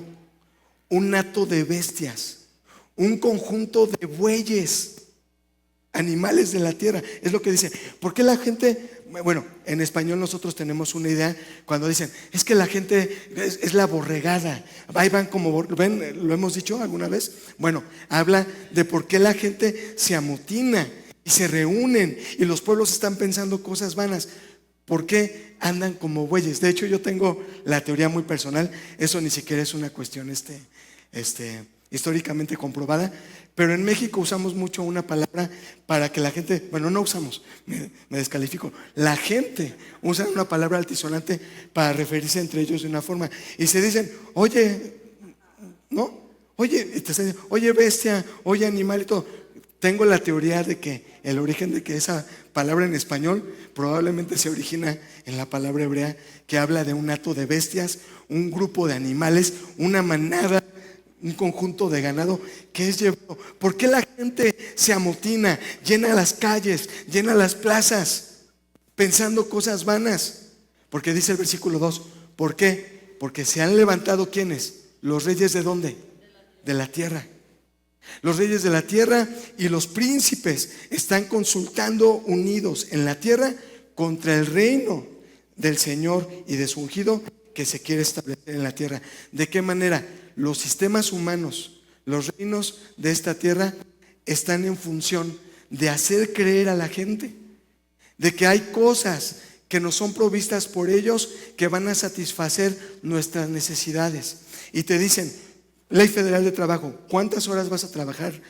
un hato de bestias, un conjunto de bueyes, animales de la tierra? Es lo que dice. ¿Por qué la gente? Bueno, en español nosotros tenemos una idea cuando dicen, es que la gente es la borregada. Ahí van como, ¿ven? ¿Lo hemos dicho alguna vez? Bueno, habla de por qué la gente se amotina y se reúnen y los pueblos están pensando cosas vanas. ¿Por qué andan como bueyes? De hecho, yo tengo la teoría muy personal. Eso ni siquiera es una cuestión históricamente comprobada. Pero en México usamos mucho una palabra para que la gente, bueno, no usamos, me descalifico. La gente usa una palabra altisonante para referirse entre ellos de una forma. Y se dicen, oye, ¿no? Oye bestia, oye animal y todo. Tengo la teoría de que el origen de que esa palabra en español probablemente se origina en la palabra hebrea que habla de un hato de bestias, un grupo de animales, una manada, un conjunto de ganado que es llevado. ¿Por qué la gente se amotina, llena las calles, llena las plazas, pensando cosas vanas? Porque dice el versículo 2, ¿por qué? Porque se han levantado, ¿quiénes? Los reyes ¿de dónde? De la tierra. Los reyes de la tierra y los príncipes están consultando unidos en la tierra contra el reino del Señor y de su ungido que se quiere establecer en la tierra. ¿De qué manera? Los sistemas humanos, los reinos de esta tierra están en función de hacer creer a la gente de que hay cosas que nos son provistas por ellos que van a satisfacer nuestras necesidades. Y te dicen, Ley Federal de Trabajo, ¿cuántas horas vas a trabajar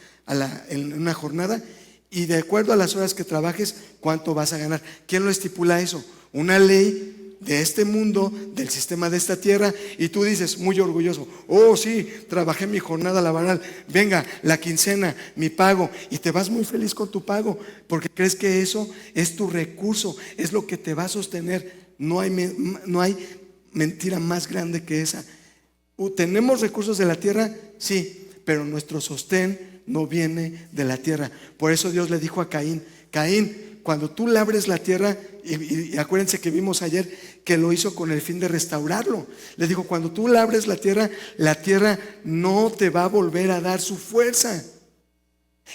en una jornada? Y de acuerdo a las horas que trabajes, ¿cuánto vas a ganar? ¿Quién lo estipula eso? Una ley de este mundo, del sistema de esta tierra. Y tú dices, muy orgulloso, oh sí, trabajé mi jornada laboral, venga, la quincena, mi pago. Y te vas muy feliz con tu pago, porque crees que eso es tu recurso, es lo que te va a sostener. No hay mentira más grande que esa. ¿Tenemos recursos de la tierra? Sí, pero nuestro sostén no viene de la tierra. Por eso Dios le dijo a Caín, Caín, cuando tú labres la tierra, y acuérdense que vimos ayer que lo hizo con el fin de restaurarlo. Le dijo, cuando tú labres la tierra no te va a volver a dar su fuerza.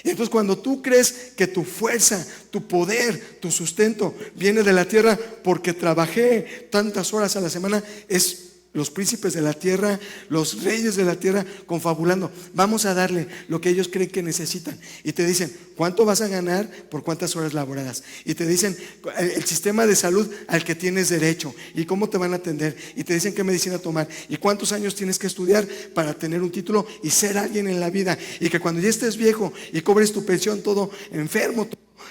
Y entonces cuando tú crees que tu fuerza, tu poder, tu sustento viene de la tierra porque trabajé tantas horas a la semana, es los príncipes de la tierra, los reyes de la tierra confabulando, vamos a darle lo que ellos creen que necesitan. Y te dicen, ¿cuánto vas a ganar por cuántas horas laboradas? Y te dicen el sistema de salud al que tienes derecho y cómo te van a atender. Y te dicen qué medicina tomar y cuántos años tienes que estudiar para tener un título y ser alguien en la vida. Y que cuando ya estés viejo y cobres tu pensión todo enfermo,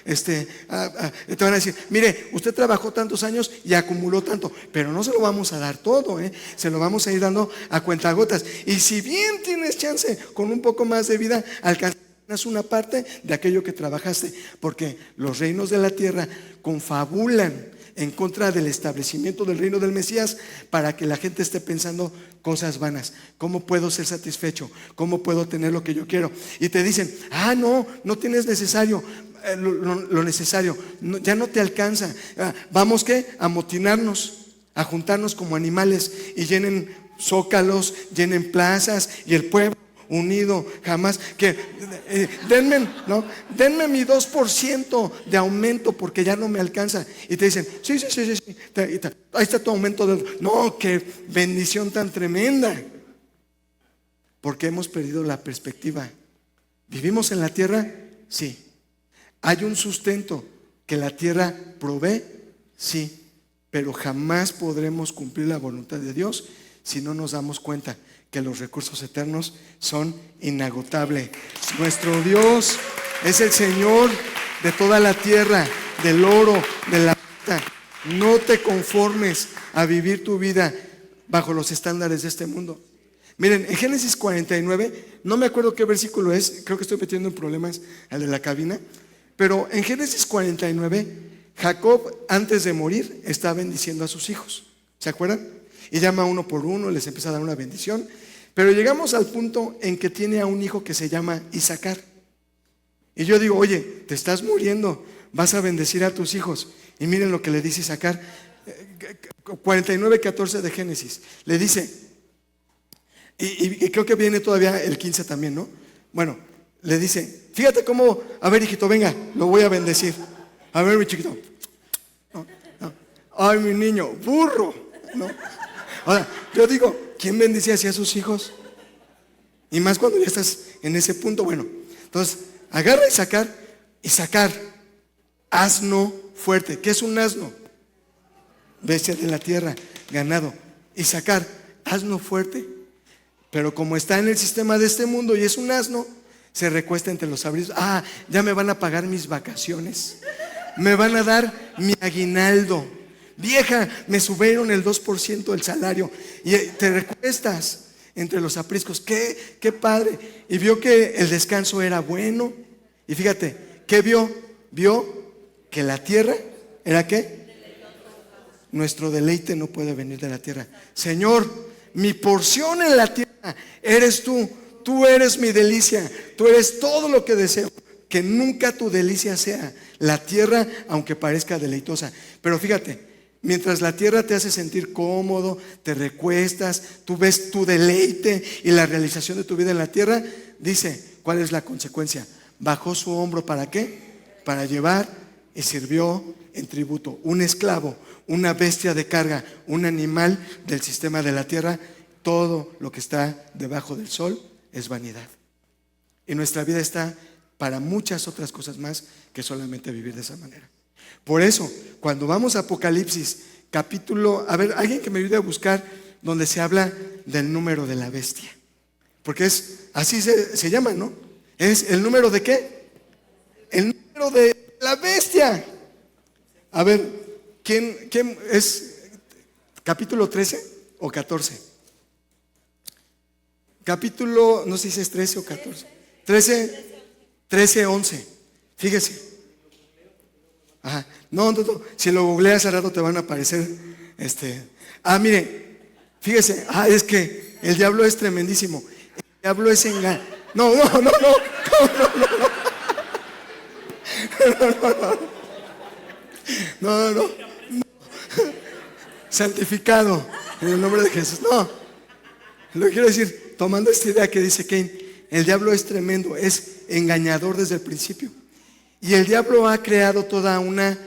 te van a decir, mire, usted trabajó tantos años y acumuló tanto, pero no se lo vamos a dar todo, se lo vamos a ir dando a cuentagotas. Y si bien tienes chance con un poco más de vida, alcanzas una parte de aquello que trabajaste, porque los reinos de la tierra confabulan en contra del establecimiento del reino del Mesías para que la gente esté pensando cosas vanas. ¿Cómo puedo ser satisfecho? ¿Cómo puedo tener lo que yo quiero? Y te dicen, no tienes necesario lo necesario, ya no te alcanza. Vamos a amotinarnos, a juntarnos como animales y llenen zócalos, llenen plazas y el pueblo unido, jamás denme mi 2% de aumento porque ya no me alcanza. Y te dicen, sí, ahí está tu aumento no, qué bendición tan tremenda, porque hemos perdido la perspectiva. ¿Vivimos en la tierra? Sí. ¿Hay un sustento que la tierra provee? Sí, pero jamás podremos cumplir la voluntad de Dios si no nos damos cuenta que los recursos eternos son inagotables. Nuestro Dios es el Señor de toda la tierra, del oro, de la plata. No te conformes a vivir tu vida bajo los estándares de este mundo. Miren, en Génesis 49, no me acuerdo qué versículo es, creo que estoy metiendo en problemas al de la cabina, pero en Génesis 49, Jacob antes de morir está bendiciendo a sus hijos. ¿Se acuerdan? Y llama uno por uno, les empieza a dar una bendición. Pero llegamos al punto en que tiene a un hijo que se llama Isaacar. Y yo digo, oye, te estás muriendo, vas a bendecir a tus hijos. Y miren lo que le dice Isaacar, 49:14 de Génesis. Le dice, y creo que viene todavía el 15 también, ¿no? Bueno, le dice, fíjate cómo, a ver, hijito, venga, lo voy a bendecir. A ver, mi chiquito. No. Ay, mi niño, burro, ¿no? Ahora, yo digo, ¿quién bendice así a sus hijos? Y más cuando ya estás en ese punto. Bueno, entonces agarra y sacar asno fuerte. ¿Qué es un asno? Bestia de la tierra, ganado. Y sacar asno fuerte. Pero como está en el sistema de este mundo y es un asno, se recuesta entre los abrigos. Ya me van a pagar mis vacaciones, me van a dar mi aguinaldo. Vieja, me subieron el 2% del salario. Y te recuestas entre los apriscos. Qué padre. Y vio que el descanso era bueno. Y fíjate, ¿qué vio? Vio que la tierra era ¿qué? Nuestro deleite no puede venir de la tierra. Señor, mi porción en la tierra eres tú. Tú eres mi delicia. Tú eres todo lo que deseo. Que nunca tu delicia sea la tierra, aunque parezca deleitosa. Pero fíjate, mientras la tierra te hace sentir cómodo, te recuestas, tú ves tu deleite y la realización de tu vida en la tierra, dice, ¿cuál es la consecuencia? Bajó su hombro, ¿para qué? Para llevar y sirvió en tributo. Un esclavo, una bestia de carga, un animal del sistema de la tierra. Todo lo que está debajo del sol es vanidad. Y nuestra vida está para muchas otras cosas más que solamente vivir de esa manera. Por eso, cuando vamos a Apocalipsis, capítulo, a ver, alguien que me ayude a buscar donde se habla del número de la bestia. Porque así se llama, ¿no? ¿Es el número de qué? El número de la bestia. A ver, ¿quién es? ¿Capítulo 13 o 14? Capítulo, no sé si es 13 o 14. 13, 11. Fíjese. Ajá. No, si lo googleas al rato te van a aparecer mire, fíjese, es que el diablo es tremendísimo. El diablo es engaño. No. Santificado en el nombre de Jesús. No. Lo que quiero decir, tomando esta idea que dice Kane, el diablo es tremendo, es engañador desde el principio. Y el diablo ha creado toda una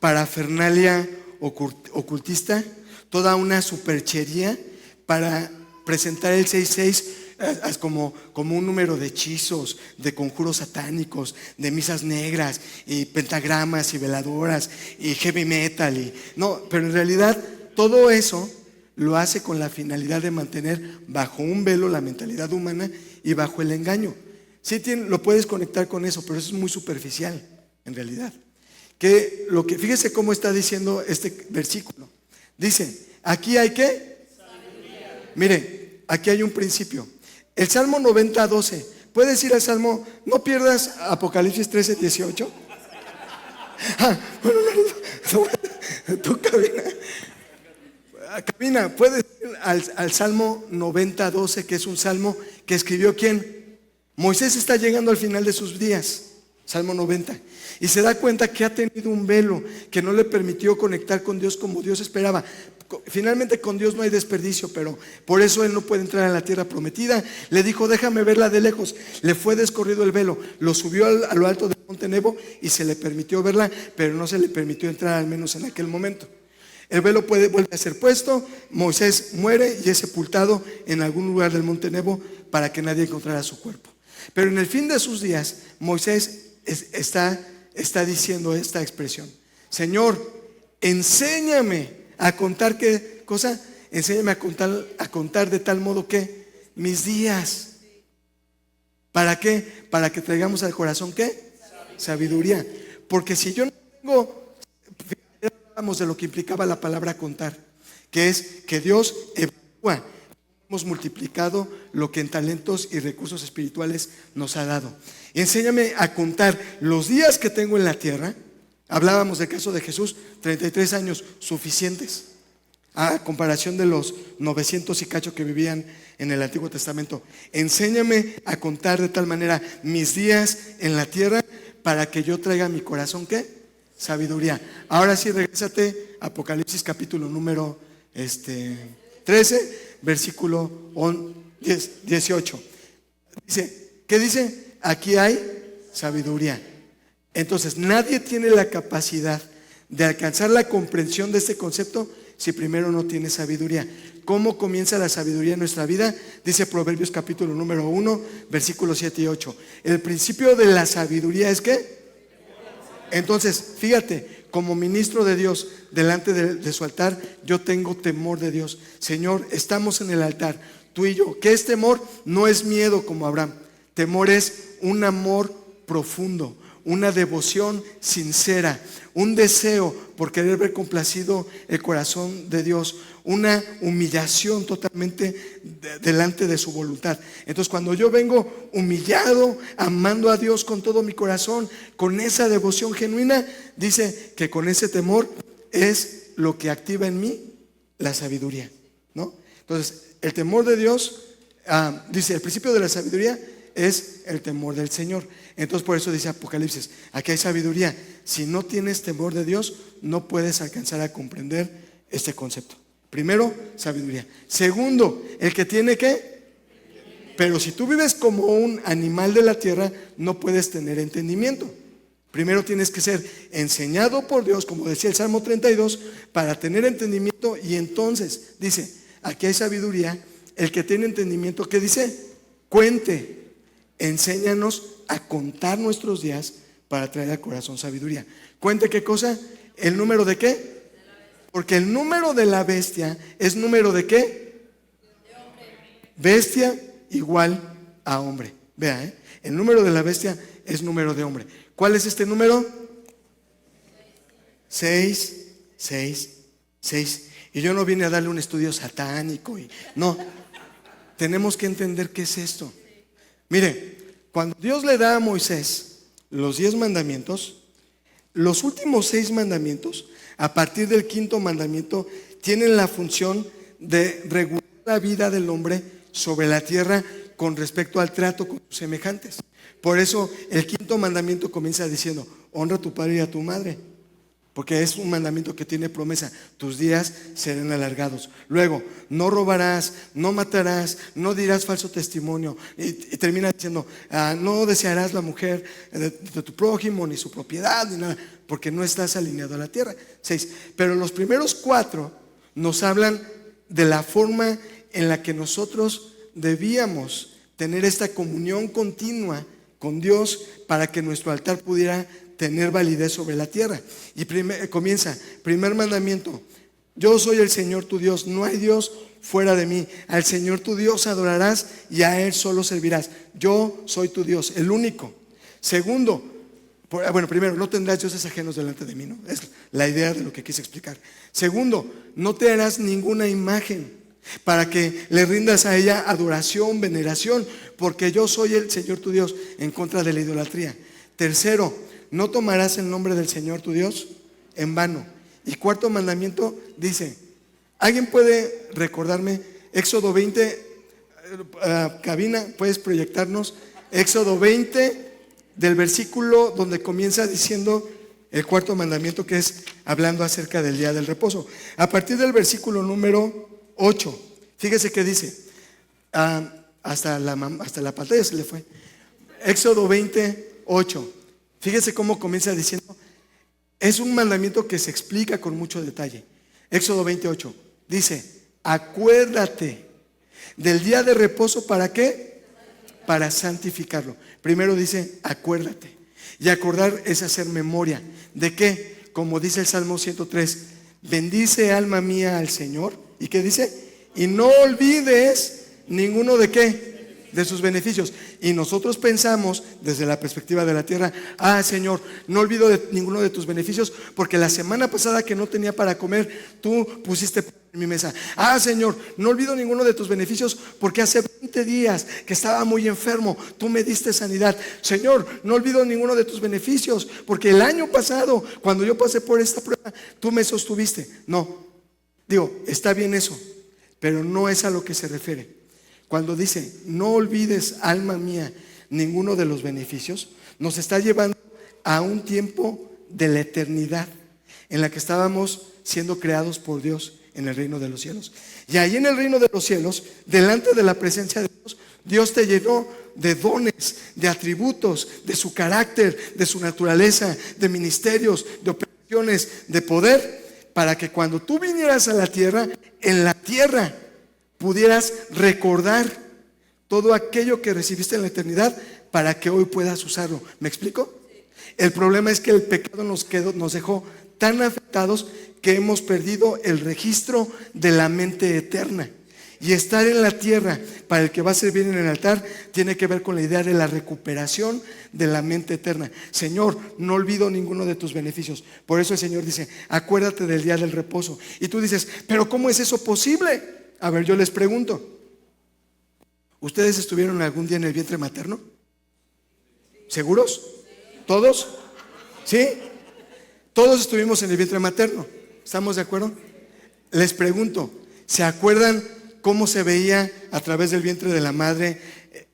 parafernalia ocultista, toda una superchería para presentar el 666 como un número de hechizos, de conjuros satánicos, de misas negras y pentagramas y veladoras y heavy metal. Pero en realidad todo eso lo hace con la finalidad de mantener bajo un velo la mentalidad humana y bajo el engaño. Sí, lo puedes conectar con eso, pero eso es muy superficial, en realidad. fíjese cómo está diciendo este versículo. Dice, aquí hay ¿qué? Mire, aquí hay un principio. El Salmo 90:12. ¿Puedes ir al Salmo? No pierdas Apocalipsis 13:18. Bueno, no, tú camina. Puedes ir al Salmo 90:12, que es un salmo que escribió ¿quién? Moisés está llegando al final de sus días. Salmo 90. Y se da cuenta que ha tenido un velo que no le permitió conectar con Dios como Dios esperaba. Finalmente con Dios no hay desperdicio, pero por eso él no puede entrar a la tierra prometida. Le dijo, déjame verla de lejos. Le fue descorrido el velo, lo subió a lo alto del monte Nebo y se le permitió verla, pero no se le permitió entrar, al menos en aquel momento. El velo vuelve a ser puesto, Moisés muere y es sepultado en algún lugar del monte Nebo para que nadie encontrara su cuerpo. Pero en el fin de sus días, Moisés está diciendo esta expresión: Señor, enséñame a contar ¿qué cosa? Enséñame a contar de tal modo que mis días. ¿Para qué? Para que traigamos al corazón ¿qué? Sabiduría. Porque si yo no tengo, hablamos de lo que implicaba la palabra contar, que es que Dios evalúa. Hemos multiplicado lo que en talentos y recursos espirituales nos ha dado. Enséñame a contar los días que tengo en la tierra. Hablábamos del caso de Jesús, 33 años suficientes a comparación de los 900 y cacho que vivían en el Antiguo Testamento. Enséñame a contar de tal manera mis días en la tierra para que yo traiga a mi corazón ¿qué? Sabiduría. Ahora sí, regrésate a Apocalipsis capítulo número 13, versículo 18. Dice, ¿qué dice? Aquí hay sabiduría. Entonces, nadie tiene la capacidad de alcanzar la comprensión de este concepto si primero no tiene sabiduría. ¿Cómo comienza la sabiduría en nuestra vida? Dice Proverbios capítulo número 1, versículos 7 y 8. El principio de la sabiduría es ¿qué? Entonces, fíjate, como ministro de Dios, delante de su altar, yo tengo temor de Dios. Señor, estamos en el altar, tú y yo. ¿Qué es temor? No es miedo como Abraham. Temor es un amor profundo, una devoción sincera, un deseo por querer ver complacido el corazón de Dios, una humillación totalmente delante de su voluntad. Entonces, cuando yo vengo humillado, amando a Dios con todo mi corazón, con esa devoción genuina, dice que con ese temor es lo que activa en mí la sabiduría, ¿no? Entonces, el temor de Dios, dice, el principio de la sabiduría es el temor del Señor. Entonces por eso dice Apocalipsis, aquí hay sabiduría. Si no tienes temor de Dios, no puedes alcanzar a comprender este concepto. Primero, sabiduría. Segundo, el que tiene ¿qué? Pero si tú vives como un animal de la tierra, no puedes tener entendimiento. Primero tienes que ser enseñado por Dios, como decía el Salmo 32, para tener entendimiento. Y entonces, dice, aquí hay sabiduría. El que tiene entendimiento, ¿qué dice? Cuente. Enséñanos a contar nuestros días para traer al corazón sabiduría. ¿Cuente qué cosa? ¿El número de qué? Porque el número de la bestia es número de qué? Bestia igual a hombre. Vea, el número de la bestia es número de hombre. ¿Cuál es este número? 6, 6, 6. Y yo no vine a darle un estudio satánico. No, tenemos que entender qué es esto. Mire, cuando Dios le da a Moisés los 10 mandamientos, los últimos 6 mandamientos, a partir del 5.º mandamiento, tienen la función de regular la vida del hombre sobre la tierra con respecto al trato con sus semejantes. Por eso el 5.º mandamiento comienza diciendo, honra a tu padre y a tu madre. Porque es un mandamiento que tiene promesa, tus días serán alargados. Luego, no robarás, no matarás, no dirás falso testimonio. Y termina diciendo, no desearás la mujer de tu prójimo, ni su propiedad, ni nada, porque no estás alineado a la tierra. 6. Pero los primeros 4 nos hablan de la forma en la que nosotros debíamos tener esta comunión continua con Dios para que nuestro altar pudiera tener validez sobre la tierra. Y comienza, primer mandamiento, yo soy el Señor tu Dios, no hay Dios fuera de mí. Al Señor tu Dios adorarás y a Él solo servirás. Yo soy tu Dios, el único. Segundo, Bueno, primero, no tendrás dioses ajenos delante de mí, ¿no? Es la idea de lo que quise explicar. Segundo, no te harás ninguna imagen para que le rindas a ella adoración, veneración, porque yo soy el Señor tu Dios, en contra de la idolatría. Tercero, no tomarás el nombre del Señor tu Dios en vano. Y cuarto mandamiento dice, ¿alguien puede recordarme Éxodo 20? Cabina, ¿puedes proyectarnos Éxodo 20 del versículo donde comienza diciendo el cuarto mandamiento, que es hablando acerca del día del reposo? A partir del versículo número 8, fíjese que dice, hasta la pantalla se le fue. Éxodo 28, fíjese cómo comienza diciendo, es un mandamiento que se explica con mucho detalle. Éxodo 28 dice, acuérdate del día de reposo, ¿para qué? Para santificarlo. Primero dice, acuérdate. Y acordar es hacer memoria. ¿De qué? Como dice el Salmo 103, bendice alma mía al Señor. ¿Y qué dice? Y no olvides ninguno de qué, de sus beneficios. Y nosotros pensamos desde la perspectiva de la tierra, Señor, no olvido de ninguno de tus beneficios, porque la semana pasada que no tenía para comer, tú pusiste en mi mesa. Señor, no olvido ninguno de tus beneficios, porque hace 20 días que estaba muy enfermo, tú me diste sanidad. Señor, no olvido ninguno de tus beneficios, porque el año pasado, cuando yo pasé por esta prueba, tú me sostuviste. No, digo, está bien eso, pero no es a lo que se refiere. Cuando dice, no olvides, alma mía, ninguno de los beneficios, nos está llevando a un tiempo de la eternidad en la que estábamos siendo creados por Dios en el reino de los cielos. Y ahí en el reino de los cielos, delante de la presencia de Dios, Dios te llenó de dones, de atributos, de su carácter, de su naturaleza, de ministerios, de operaciones, de poder, para que cuando tú vinieras a la tierra, en la tierra pudieras recordar todo aquello que recibiste en la eternidad para que hoy puedas usarlo. ¿Me explico? El problema es que el pecado nos dejó tan afectados que hemos perdido el registro de la mente eterna. Y estar en la tierra para el que va a servir en el altar tiene que ver con la idea de la recuperación de la mente eterna. Señor, no olvido ninguno de tus beneficios. Por eso el Señor dice, acuérdate del día del reposo. Y tú dices, pero ¿cómo es eso posible? A ver, yo les pregunto, ¿ustedes estuvieron algún día en el vientre materno? ¿Seguros? ¿Todos? ¿Sí? Todos estuvimos en el vientre materno. ¿Estamos de acuerdo? Les pregunto, ¿se acuerdan cómo se veía a través del vientre de la madre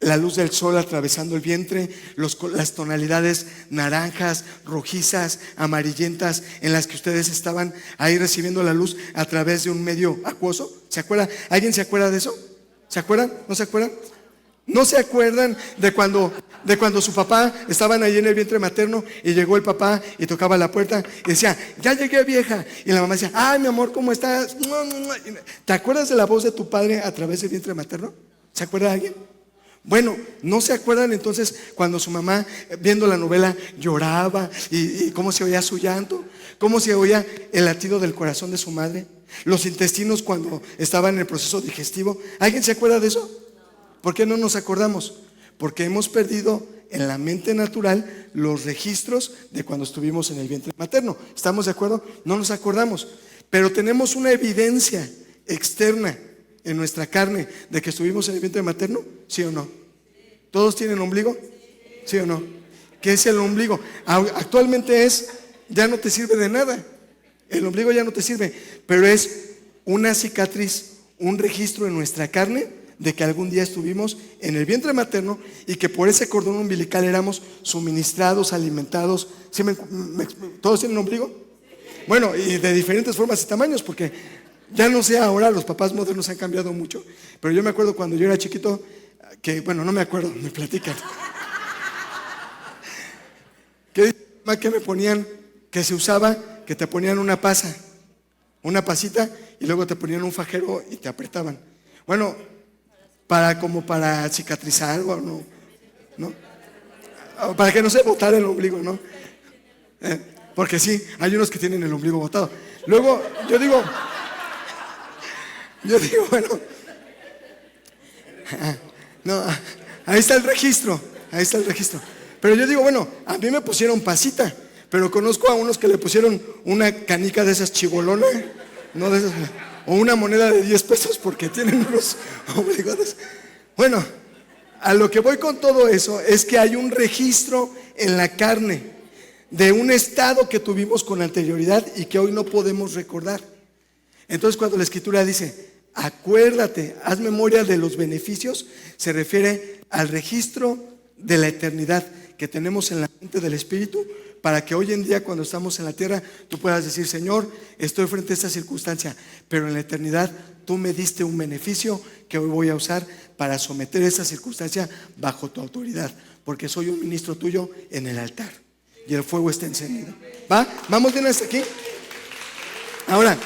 la luz del sol atravesando el vientre, las tonalidades naranjas, rojizas, amarillentas en las que ustedes estaban ahí recibiendo la luz a través de un medio acuoso? ¿Se acuerda? ¿Alguien se acuerda de eso? ¿Se acuerdan? ¿No se acuerdan? ¿No se acuerdan de cuando su papá estaban ahí en el vientre materno y llegó el papá y tocaba la puerta y decía, ya llegué, vieja? Y la mamá decía, ay, mi amor, ¿cómo estás? ¿Te acuerdas de la voz de tu padre a través del vientre materno? ¿Se acuerda de alguien? Bueno, ¿no se acuerdan entonces cuando su mamá, viendo la novela, lloraba y cómo se oía su llanto? ¿Cómo se oía el latido del corazón de su madre? Los intestinos cuando estaban en el proceso digestivo. ¿Alguien se acuerda de eso? ¿Por qué no nos acordamos? Porque hemos perdido en la mente natural los registros de cuando estuvimos en el vientre materno. ¿Estamos de acuerdo? No nos acordamos, pero tenemos una evidencia externa en nuestra carne de que estuvimos en el vientre materno. ¿Sí o no? ¿Todos tienen ombligo? ¿Sí o no? ¿Qué es el ombligo? Actualmente ya no te sirve de nada. El ombligo ya no te sirve, pero es una cicatriz, un registro en nuestra carne de que algún día estuvimos en el vientre materno y que por ese cordón umbilical éramos suministrados, alimentados. ¿Sí ¿Todos tienen ombligo? Bueno, y de diferentes formas y tamaños, porque ya no sé ahora, los papás modernos han cambiado mucho, pero yo me acuerdo cuando yo era chiquito, que bueno, no me acuerdo, me platican. ¿Qué me ponían? Que se usaba, que te ponían una pasita y luego te ponían un fajero y te apretaban. Bueno, como para cicatrizar algo, ¿no? Para que no se botara el ombligo, ¿no? Porque sí, hay unos que tienen el ombligo botado. Luego, yo digo, bueno, no, ahí está el registro. Pero yo digo, bueno, a mí me pusieron pasita, pero conozco a unos que le pusieron una canica de esas chigolona, no de esas, o una moneda de 10 pesos porque tienen unos obligados. Bueno, a lo que voy con todo eso es que hay un registro en la carne de un estado que tuvimos con anterioridad y que hoy no podemos recordar. Entonces, cuando la Escritura dice, acuérdate, haz memoria de los beneficios, se refiere al registro de la eternidad que tenemos en la mente del Espíritu, para que hoy en día, cuando estamos en la tierra, tú puedas decir, Señor, estoy frente a esta circunstancia, pero en la eternidad tú me diste un beneficio que hoy voy a usar para someter esa circunstancia bajo tu autoridad, porque soy un ministro tuyo en el altar y el fuego está encendido. ¿Va? ¿Vamos bien hasta aquí? Ahora,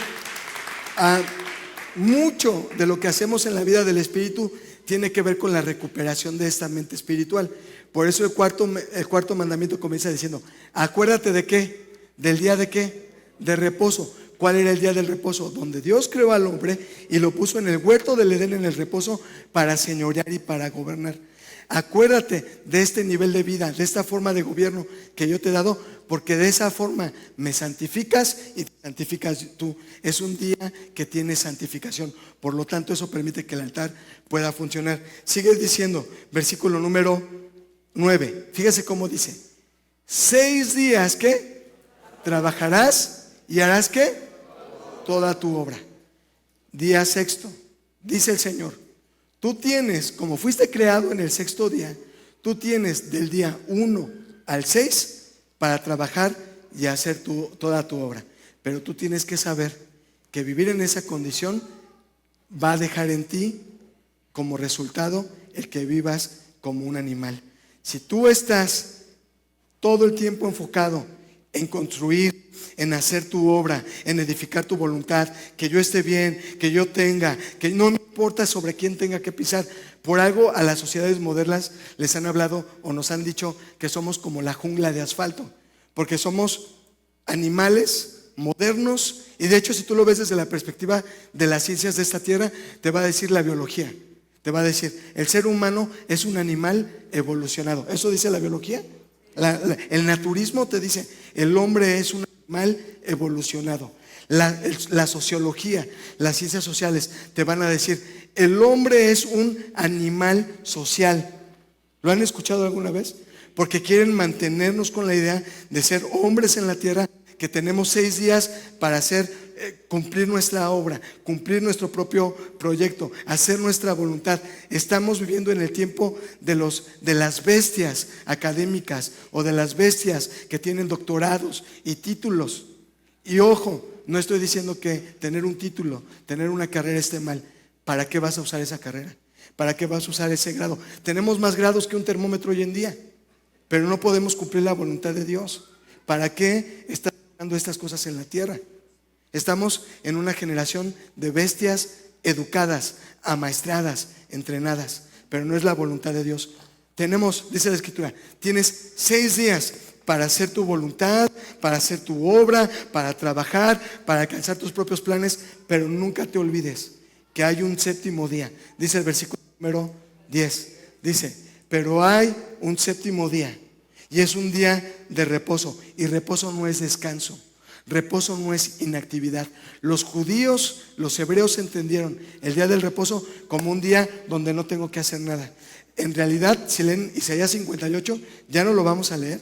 mucho de lo que hacemos en la vida del Espíritu tiene que ver con la recuperación de esta mente espiritual. Por eso el cuarto mandamiento comienza diciendo, acuérdate de qué, del día de qué, de reposo. ¿Cuál era el día del reposo? Donde Dios creó al hombre y lo puso en el huerto del Edén en el reposo para señorear y para gobernar. Acuérdate de este nivel de vida, de esta forma de gobierno que yo te he dado, porque de esa forma me santificas y te santificas tú. Es un día que tiene santificación. Por lo tanto, eso permite que el altar pueda funcionar. Sigue diciendo, versículo número 9. Fíjese cómo dice: 6 días, ¿qué? Trabajarás y harás, ¿qué? Toda tu obra. Día sexto, dice el Señor, tú tienes, como fuiste creado en el sexto día, tú tienes del día 1 al 6 para trabajar y hacer toda tu obra. Pero tú tienes que saber que vivir en esa condición va a dejar en ti como resultado el que vivas como un animal. Si tú estás todo el tiempo enfocado en construir, en hacer tu obra, en edificar tu voluntad, que yo esté bien, que yo tenga, que no me importa sobre quién tenga que pisar. Por algo a las sociedades modernas les han hablado o nos han dicho que somos como la jungla de asfalto, porque somos animales modernos, y de hecho si tú lo ves desde la perspectiva de las ciencias de esta tierra, te va a decir la biología, te va a decir, el ser humano es un animal evolucionado. Eso dice la biología. El naturismo te dice, el hombre es un animal evolucionado. La sociología, las ciencias sociales te van a decir, el hombre es un animal social. ¿Lo han escuchado alguna vez? Porque quieren mantenernos con la idea de ser hombres en la tierra, que tenemos 6 días para cumplir nuestra obra, cumplir nuestro propio proyecto, hacer nuestra voluntad. Estamos viviendo en el tiempo de las bestias académicas o de las bestias que tienen doctorados y títulos. Y ojo, no estoy diciendo que tener un título, tener una carrera esté mal. ¿Para qué vas a usar esa carrera? ¿Para qué vas a usar ese grado? Tenemos más grados que un termómetro hoy en día, pero no podemos cumplir la voluntad de Dios. ¿Para qué estás haciendo estas cosas en la tierra? Estamos en una generación de bestias educadas, amaestradas, entrenadas, pero no es la voluntad de Dios. Dice la Escritura, tienes 6 días para hacer tu voluntad, para hacer tu obra, para trabajar, para alcanzar tus propios planes, pero nunca te olvides que hay un 7º día. Dice el versículo número 10, dice, pero hay un 7º día y es un día de reposo, y reposo no es descanso. Reposo no es inactividad. Los judíos, los hebreos entendieron el día del reposo como un día donde no tengo que hacer nada. En realidad, si leen Isaías 58, ya no lo vamos a leer.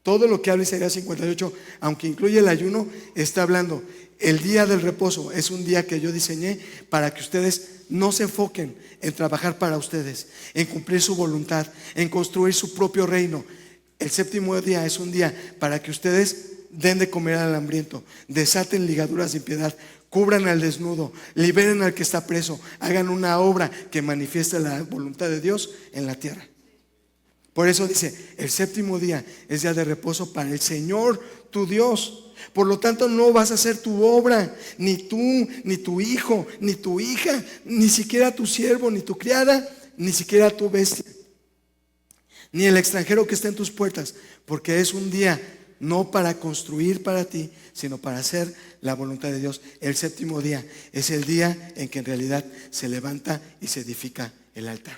Todo lo que habla Isaías 58, aunque incluye el ayuno, está hablando. El día del reposo es un día que yo diseñé para que ustedes no se enfoquen en trabajar para ustedes, en cumplir su voluntad, en construir su propio reino. El 7º día es un día para que ustedes den de comer al hambriento, desaten ligaduras de impiedad, cubran al desnudo, liberen al que está preso, hagan una obra que manifieste la voluntad de Dios en la tierra. Por eso dice, el 7º día es día de reposo para el Señor tu Dios. Por lo tanto, no vas a hacer tu obra, ni tú, ni tu hijo, ni tu hija, ni siquiera tu siervo, ni tu criada, ni siquiera tu bestia, ni el extranjero que está en tus puertas, porque es un día no para construir para ti, sino para hacer la voluntad de Dios. El 7º día es el día en que en realidad se levanta y se edifica el altar.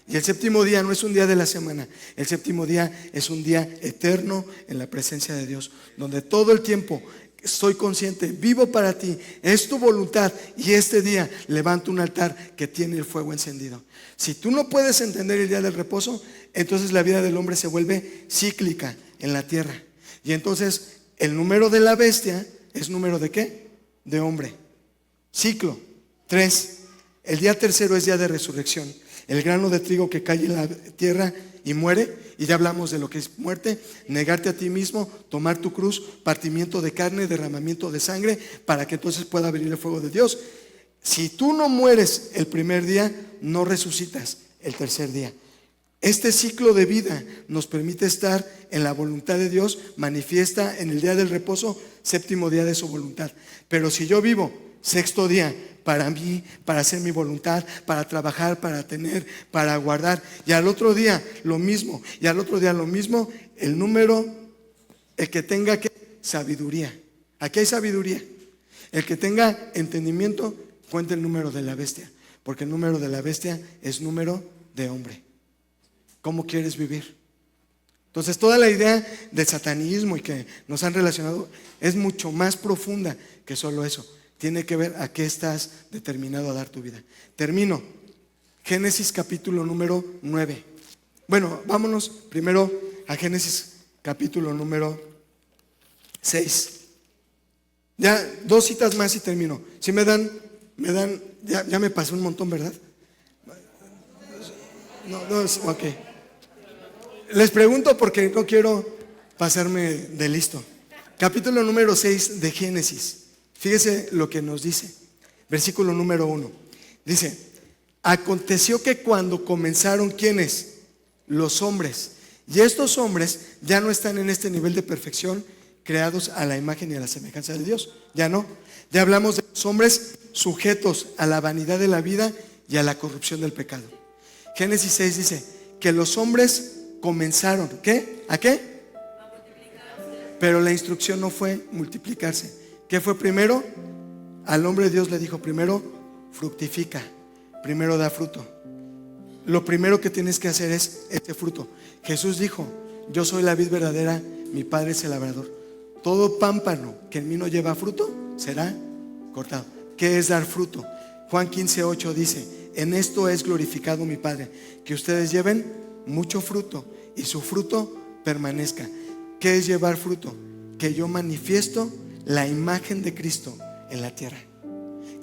Y el séptimo día no es un día de la semana. El séptimo día es un día eterno en la presencia de Dios, donde todo el tiempo estoy consciente, vivo para ti, es tu voluntad, y este día levanto un altar que tiene el fuego encendido. Si tú no puedes entender el día del reposo, entonces la vida del hombre se vuelve cíclica en la tierra. Y entonces el número de la bestia es número ¿de qué? De hombre. Ciclo. 3. El día tercero es día de resurrección. El grano de trigo que cae en la tierra y muere, y ya hablamos de lo que es muerte: negarte a ti mismo, tomar tu cruz, partimiento de carne, derramamiento de sangre, para que entonces pueda venir el fuego de Dios. Si tú no mueres el primer día, no resucitas el tercer día. Este ciclo de vida nos permite estar en la voluntad de Dios, manifiesta en el día del reposo, séptimo día de su voluntad. Pero si yo vivo sexto día para mí, para hacer mi voluntad, para trabajar, para tener, para guardar, y al otro día lo mismo, y al otro día lo mismo, el número, el que tenga sabiduría, aquí hay sabiduría, el que tenga entendimiento, cuenta el número de la bestia, porque el número de la bestia es número de hombre. ¿Cómo quieres vivir? Entonces toda la idea del satanismo y que nos han relacionado es mucho más profunda que solo eso. Tiene que ver a qué estás determinado a dar tu vida. Termino. Génesis capítulo número 9. Bueno, vámonos primero a Génesis capítulo número 6. Ya 2 citas más y termino. Si me dan, ya me pasó un montón, ¿verdad? No, ok. Les pregunto porque no quiero pasarme de listo. Capítulo número 6 de Génesis. Fíjese lo que nos dice. Versículo número 1. Dice: aconteció que cuando comenzaron, ¿quiénes? Los hombres. Y estos hombres ya no están en este nivel de perfección, creados a la imagen y a la semejanza de Dios. Ya no. Ya hablamos de los hombres sujetos a la vanidad de la vida y a la corrupción del pecado. Génesis 6 dice que los hombres comenzaron, ¿qué? ¿A qué? Pero la instrucción no fue multiplicarse. ¿Qué fue primero? Al hombre Dios le dijo: primero fructifica, primero da fruto. Lo primero que tienes que hacer es este fruto. Jesús dijo: yo soy la vid verdadera, mi Padre es el labrador. Todo pámpano que en mí no lleva fruto será cortado. ¿Qué es dar fruto? Juan 15:8 dice: en esto es glorificado mi Padre, que ustedes lleven mucho fruto y su fruto permanezca. ¿Qué es llevar fruto? Que yo manifiesto la imagen de Cristo en la tierra,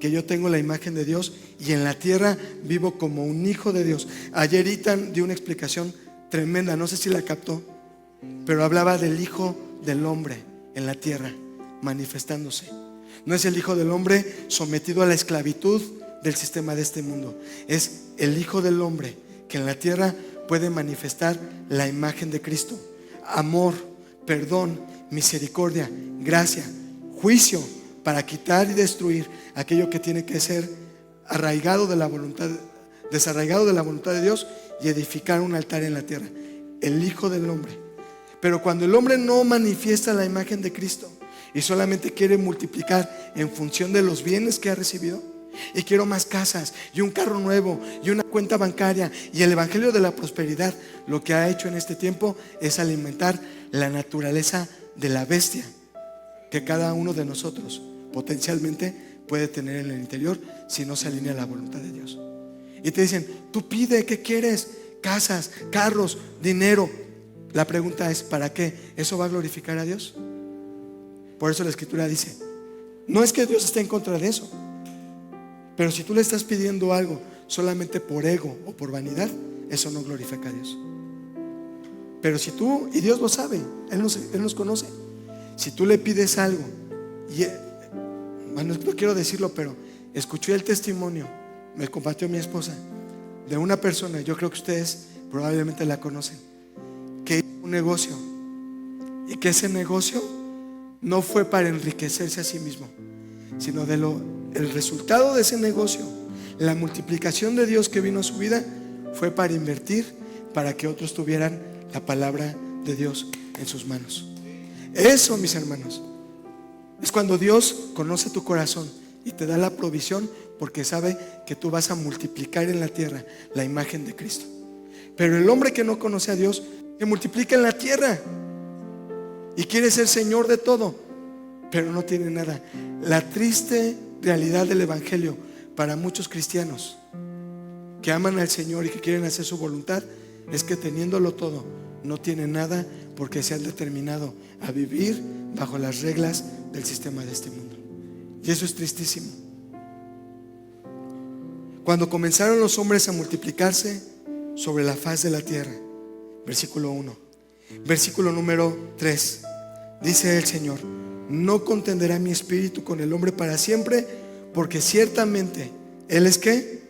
que yo tengo la imagen de Dios y en la tierra vivo como un hijo de Dios. Ayer Ethan dio una explicación tremenda, no sé si la captó, pero hablaba del Hijo del Hombre en la tierra manifestándose. No es el Hijo del Hombre sometido a la esclavitud del sistema de este mundo, es el Hijo del Hombre que en la tierra puede manifestar la imagen de Cristo: amor, perdón, misericordia, gracia, juicio, para quitar y destruir aquello que tiene que ser desarraigado de la voluntad de Dios, y edificar un altar en la tierra, el Hijo del Hombre. Pero cuando el hombre no manifiesta la imagen de Cristo y solamente quiere multiplicar en función de los bienes que ha recibido, y quiero más casas y un carro nuevo y una cuenta bancaria y el evangelio de la prosperidad, lo que ha hecho en este tiempo es alimentar la naturaleza de la bestia que cada uno de nosotros potencialmente puede tener en el interior si no se alinea a la voluntad de Dios. Y te dicen: tú pide, ¿qué quieres? Casas, carros, dinero. La pregunta es: ¿para qué? ¿Eso va a glorificar a Dios? Por eso la Escritura dice, no es que Dios esté en contra de eso, pero si tú le estás pidiendo algo solamente por ego o por vanidad, eso no glorifica a Dios. Pero si tú, y Dios lo sabe, Él nos conoce, si tú le pides algo, y bueno, no quiero decirlo, pero escuché el testimonio, me compartió mi esposa, de una persona, yo creo que ustedes probablemente la conocen, que hizo un negocio, y que ese negocio no fue para enriquecerse a sí mismo, sino el resultado de ese negocio, la multiplicación de Dios que vino a su vida, fue para invertir, para que otros tuvieran la palabra de Dios en sus manos. Eso, mis hermanos, es cuando Dios conoce tu corazón y te da la provisión, porque sabe que tú vas a multiplicar en la tierra la imagen de Cristo. Pero el hombre que no conoce a Dios se multiplica en la tierra y quiere ser señor de todo, pero no tiene nada. La triste realidad del evangelio para muchos cristianos que aman al Señor y que quieren hacer su voluntad es que teniéndolo todo no tienen nada, porque se han determinado a vivir bajo las reglas del sistema de este mundo. Y eso es tristísimo. Cuando comenzaron los hombres a multiplicarse sobre la faz de la tierra, versículo 1, versículo número 3, dice el Señor: no contenderá mi espíritu con el hombre para siempre, porque ciertamente él es ¿qué?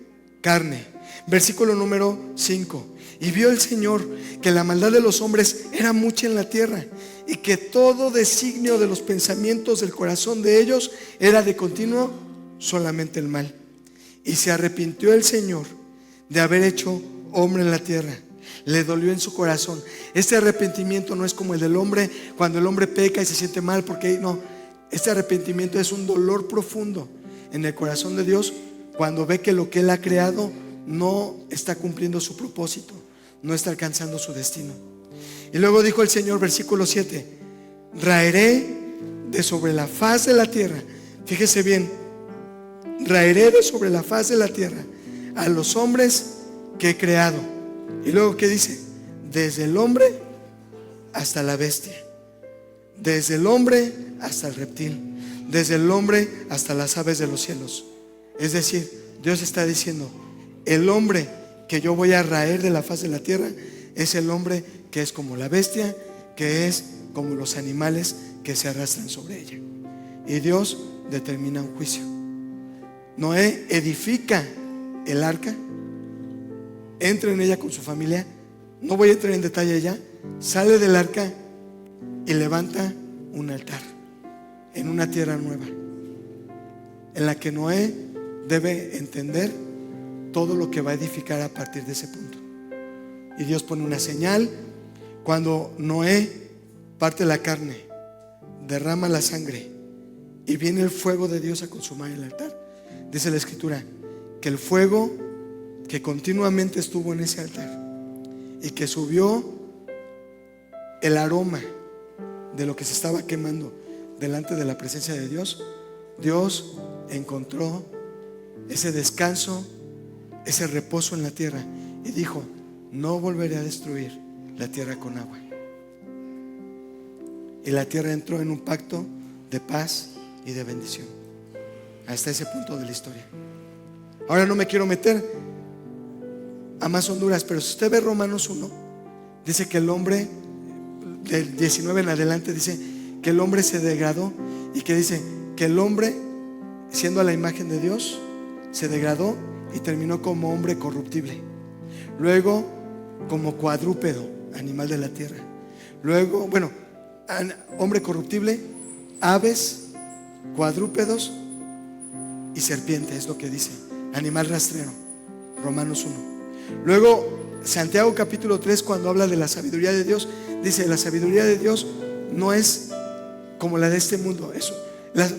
Carne. Versículo número 5, y vio el Señor que la maldad de los hombres era mucha en la tierra, y que todo designio de los pensamientos del corazón de ellos era de continuo solamente el mal. Y se arrepintió el Señor de haber hecho hombre en la tierra. Le dolió en su corazón. Este arrepentimiento no es como el del hombre cuando el hombre peca y se siente mal, porque no, este arrepentimiento es un dolor profundo en el corazón de Dios cuando ve que lo que Él ha creado no está cumpliendo su propósito, no está alcanzando su destino. Y luego dijo el Señor, versículo 7: raeré de sobre la faz de la tierra. Fíjese bien, raeré de sobre la faz de la tierra a los hombres que he creado. Y luego ¿qué dice? Desde el hombre hasta la bestia, desde el hombre hasta el reptil, desde el hombre hasta las aves de los cielos. Es decir, Dios está diciendo: el hombre que yo voy a raer de la faz de la tierra es el hombre que es como la bestia, que es como los animales que se arrastran sobre ella. Y Dios determina un juicio. Noé edifica el arca, entra en ella con su familia. No voy a entrar en detalle ya. Sale del arca y levanta un altar en una tierra nueva, en la que Noé debe entender todo lo que va a edificar a partir de ese punto. Y Dios pone una señal. Cuando Noé parte la carne, derrama la sangre y viene el fuego de Dios a consumar el altar, dice la Escritura que el fuego que continuamente estuvo en ese altar y que subió el aroma de lo que se estaba quemando delante de la presencia de Dios, Dios encontró ese descanso, ese reposo en la tierra, y dijo: no volveré a destruir la tierra con agua. Y la tierra entró en un pacto de paz y de bendición. Hasta ese punto de la historia. Ahora no me quiero meter a más honduras, pero si usted ve Romanos 1, dice que el hombre, del 19 en adelante, dice que el hombre se degradó, y que dice que el hombre, siendo a la imagen de Dios, se degradó y terminó como hombre corruptible, luego como cuadrúpedo, animal de la tierra, luego, bueno, hombre corruptible, aves, cuadrúpedos y serpiente, es lo que dice, animal rastrero, Romanos 1. Luego Santiago capítulo 3, cuando habla de la sabiduría de Dios, dice: la sabiduría de Dios no es como la de este mundo.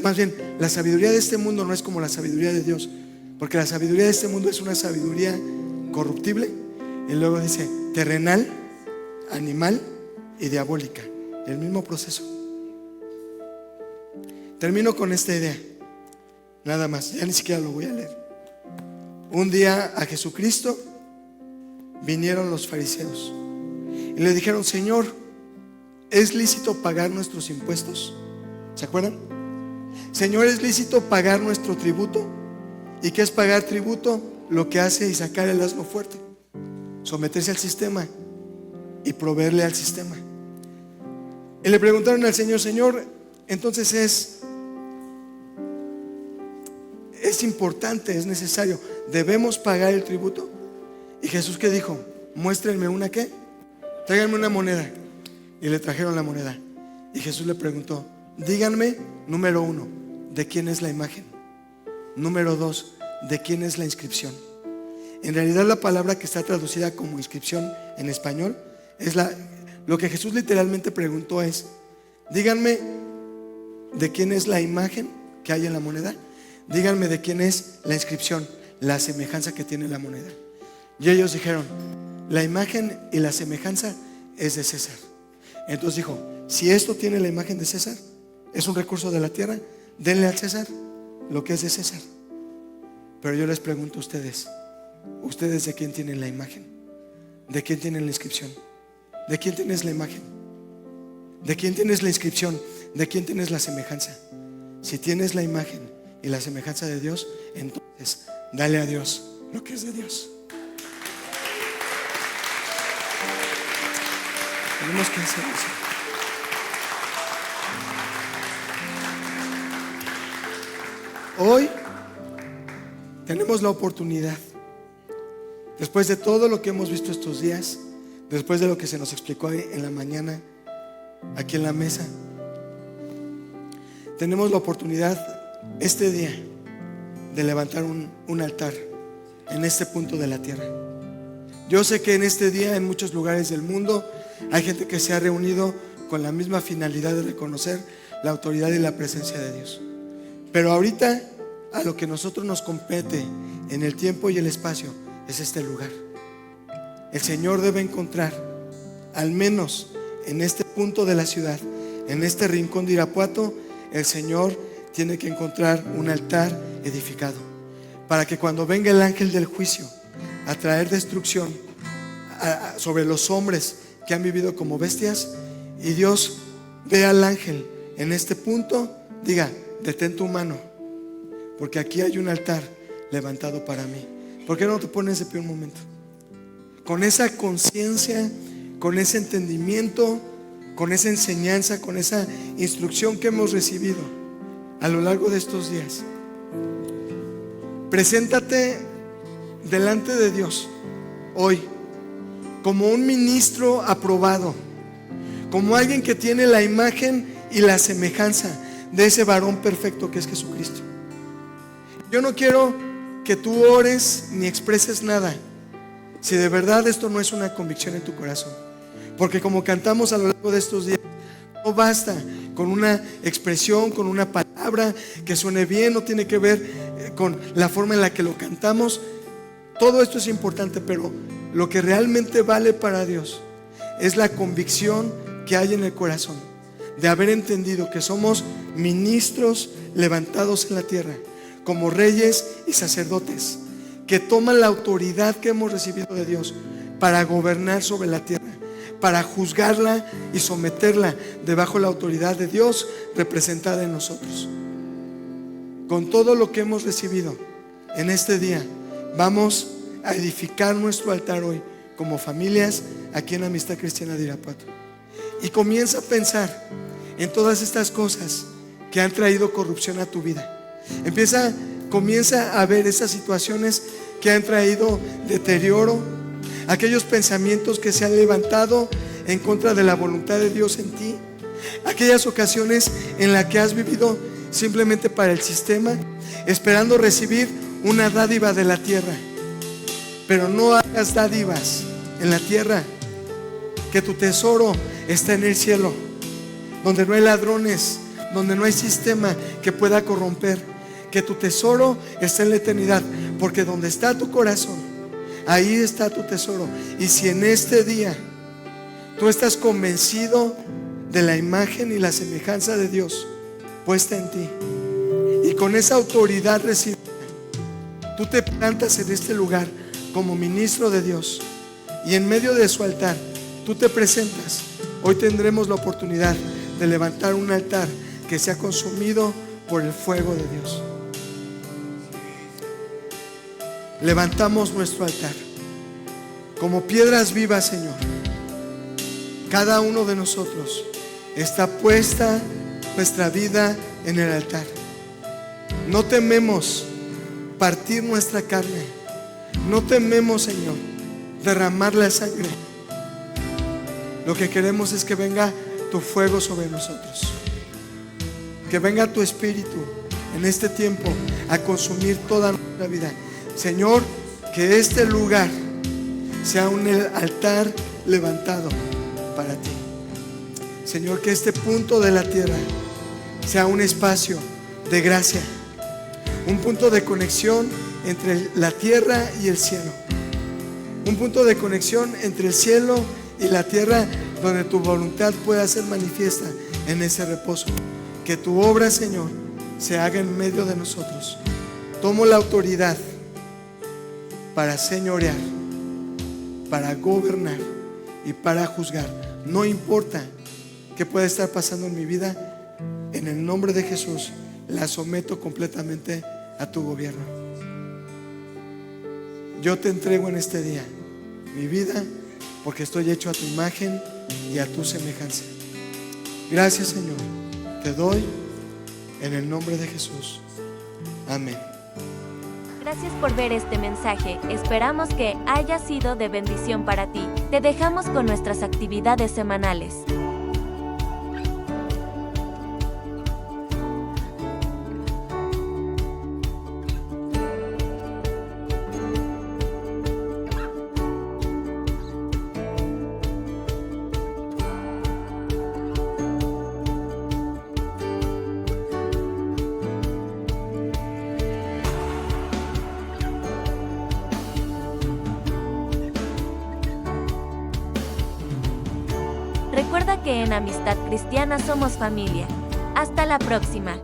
Más bien, la sabiduría de este mundo no es como la sabiduría de Dios, porque la sabiduría de este mundo es una sabiduría corruptible. Y luego dice terrenal, animal y diabólica, el mismo proceso. Termino con esta idea, nada más, ya ni siquiera lo voy a leer. Un día a Jesucristo vinieron los fariseos y le dijeron: Señor, ¿es lícito pagar nuestros impuestos? ¿Se acuerdan? Señor, ¿es lícito pagar nuestro tributo? ¿Y qué es pagar tributo? Lo que hace y sacar el asno fuerte, someterse al sistema y proveerle al sistema. Y le preguntaron al Señor: Señor, entonces es importante, es necesario, ¿debemos pagar el tributo? Y Jesús, ¿qué dijo? Muéstrenme una, ¿qué? Tráiganme una moneda. Y le trajeron la moneda. Y Jesús le preguntó: díganme, número 1, ¿de quién es la imagen? Número 2, ¿de quién es la inscripción? En realidad la palabra que está traducida como inscripción en español es lo que Jesús literalmente preguntó es: díganme de quién es la imagen que hay en la moneda, díganme de quién es la inscripción, la semejanza que tiene la moneda. Y ellos dijeron: la imagen y la semejanza es de César. Entonces dijo, si esto tiene la imagen de César, es un recurso de la tierra, denle al César lo que es de César. Pero yo les pregunto a ustedes, ¿ustedes de quién tienen la imagen? ¿De quién tienen la inscripción? ¿De quién tienes la imagen? ¿De quién tienes la inscripción? ¿De quién tienes la semejanza? Si tienes la imagen y la semejanza de Dios, entonces dale a Dios lo que es de Dios. Tenemos que hacer eso. Hoy tenemos la oportunidad, después de todo lo que hemos visto estos días, después de lo que se nos explicó en la mañana, aquí en la mesa, tenemos la oportunidad este día de levantar un altar en este punto de la tierra. Yo sé que en este día, en muchos lugares del mundo, hay gente que se ha reunido con la misma finalidad de reconocer la autoridad y la presencia de Dios. Pero ahorita, a lo que nosotros nos compete en el tiempo y el espacio es este lugar. El Señor debe encontrar, al menos en este punto de la ciudad, en este rincón de Irapuato, el Señor tiene que encontrar un altar edificado, para que cuando venga el ángel del juicio a traer destrucción sobre los hombres que han vivido como bestias, y Dios ve al ángel en este punto, diga, detén tu mano, porque aquí hay un altar levantado para mí. ¿Por qué no te pones de pie un momento? Con esa conciencia, con ese entendimiento, con esa enseñanza, con esa instrucción que hemos recibido a lo largo de estos días, preséntate delante de Dios hoy como un ministro aprobado, como alguien que tiene la imagen y la semejanza de ese varón perfecto que es Jesucristo. Yo no quiero que tú ores ni expreses nada si de verdad esto no es una convicción en tu corazón, porque como cantamos a lo largo de estos días, no basta con una expresión, con una palabra que suene bien, no tiene que ver con la forma en la que lo cantamos. Todo esto es importante, pero lo que realmente vale para Dios es la convicción que hay en el corazón de haber entendido que somos ministros levantados en la tierra como reyes y sacerdotes, que toman la autoridad que hemos recibido de Dios para gobernar sobre la tierra, para juzgarla y someterla debajo de la autoridad de Dios representada en nosotros. Con todo lo que hemos recibido en este día, vamos a edificar nuestro altar hoy como familias aquí en Amistad Cristiana de Irapuato. Y comienza a pensar en todas estas cosas que han traído corrupción a tu vida. Comienza a ver esas situaciones que han traído deterioro, aquellos pensamientos que se han levantado en contra de la voluntad de Dios en ti, aquellas ocasiones en las que has vivido simplemente para el sistema, esperando recibir una dádiva de la tierra. Pero no hagas dádivas en la tierra, que tu tesoro está en el cielo, donde no hay ladrones, donde no hay sistema que pueda corromper. Que tu tesoro está en la eternidad, porque donde está tu corazón, ahí está tu tesoro. Y si en este día tú estás convencido de la imagen y la semejanza de Dios puesta en ti, y con esa autoridad recibida, tú te plantas en este lugar como ministro de Dios, y en medio de su altar tú te presentas, hoy tendremos la oportunidad de levantar un altar que sea consumido por el fuego de Dios. Levantamos nuestro altar como piedras vivas, Señor. Cada uno de nosotros está puesta nuestra vida en el altar. No tememos partir nuestra carne. No tememos, Señor, derramar la sangre. Lo que queremos es que venga tu fuego sobre nosotros, que venga tu Espíritu en este tiempo a consumir toda nuestra vida. Señor, que este lugar sea un altar levantado para ti. Señor, que este punto de la tierra sea un espacio de gracia, un punto de conexión entre la tierra y el cielo, un punto de conexión entre el cielo y la tierra, donde tu voluntad pueda ser manifiesta en ese reposo. Que tu obra, Señor, se haga en medio de nosotros. Tomo la autoridad para señorear, para gobernar y para juzgar. No importa qué pueda estar pasando en mi vida, en el nombre de Jesús la someto completamente a tu gobierno. Yo te entrego en este día mi vida, porque estoy hecho a tu imagen y a tu semejanza. Gracias, Señor, te doy en el nombre de Jesús. Amén. Gracias por ver este mensaje, esperamos que haya sido de bendición para ti. Te dejamos con nuestras actividades semanales. Recuerda que en Amistad Cristiana somos familia. Hasta la próxima.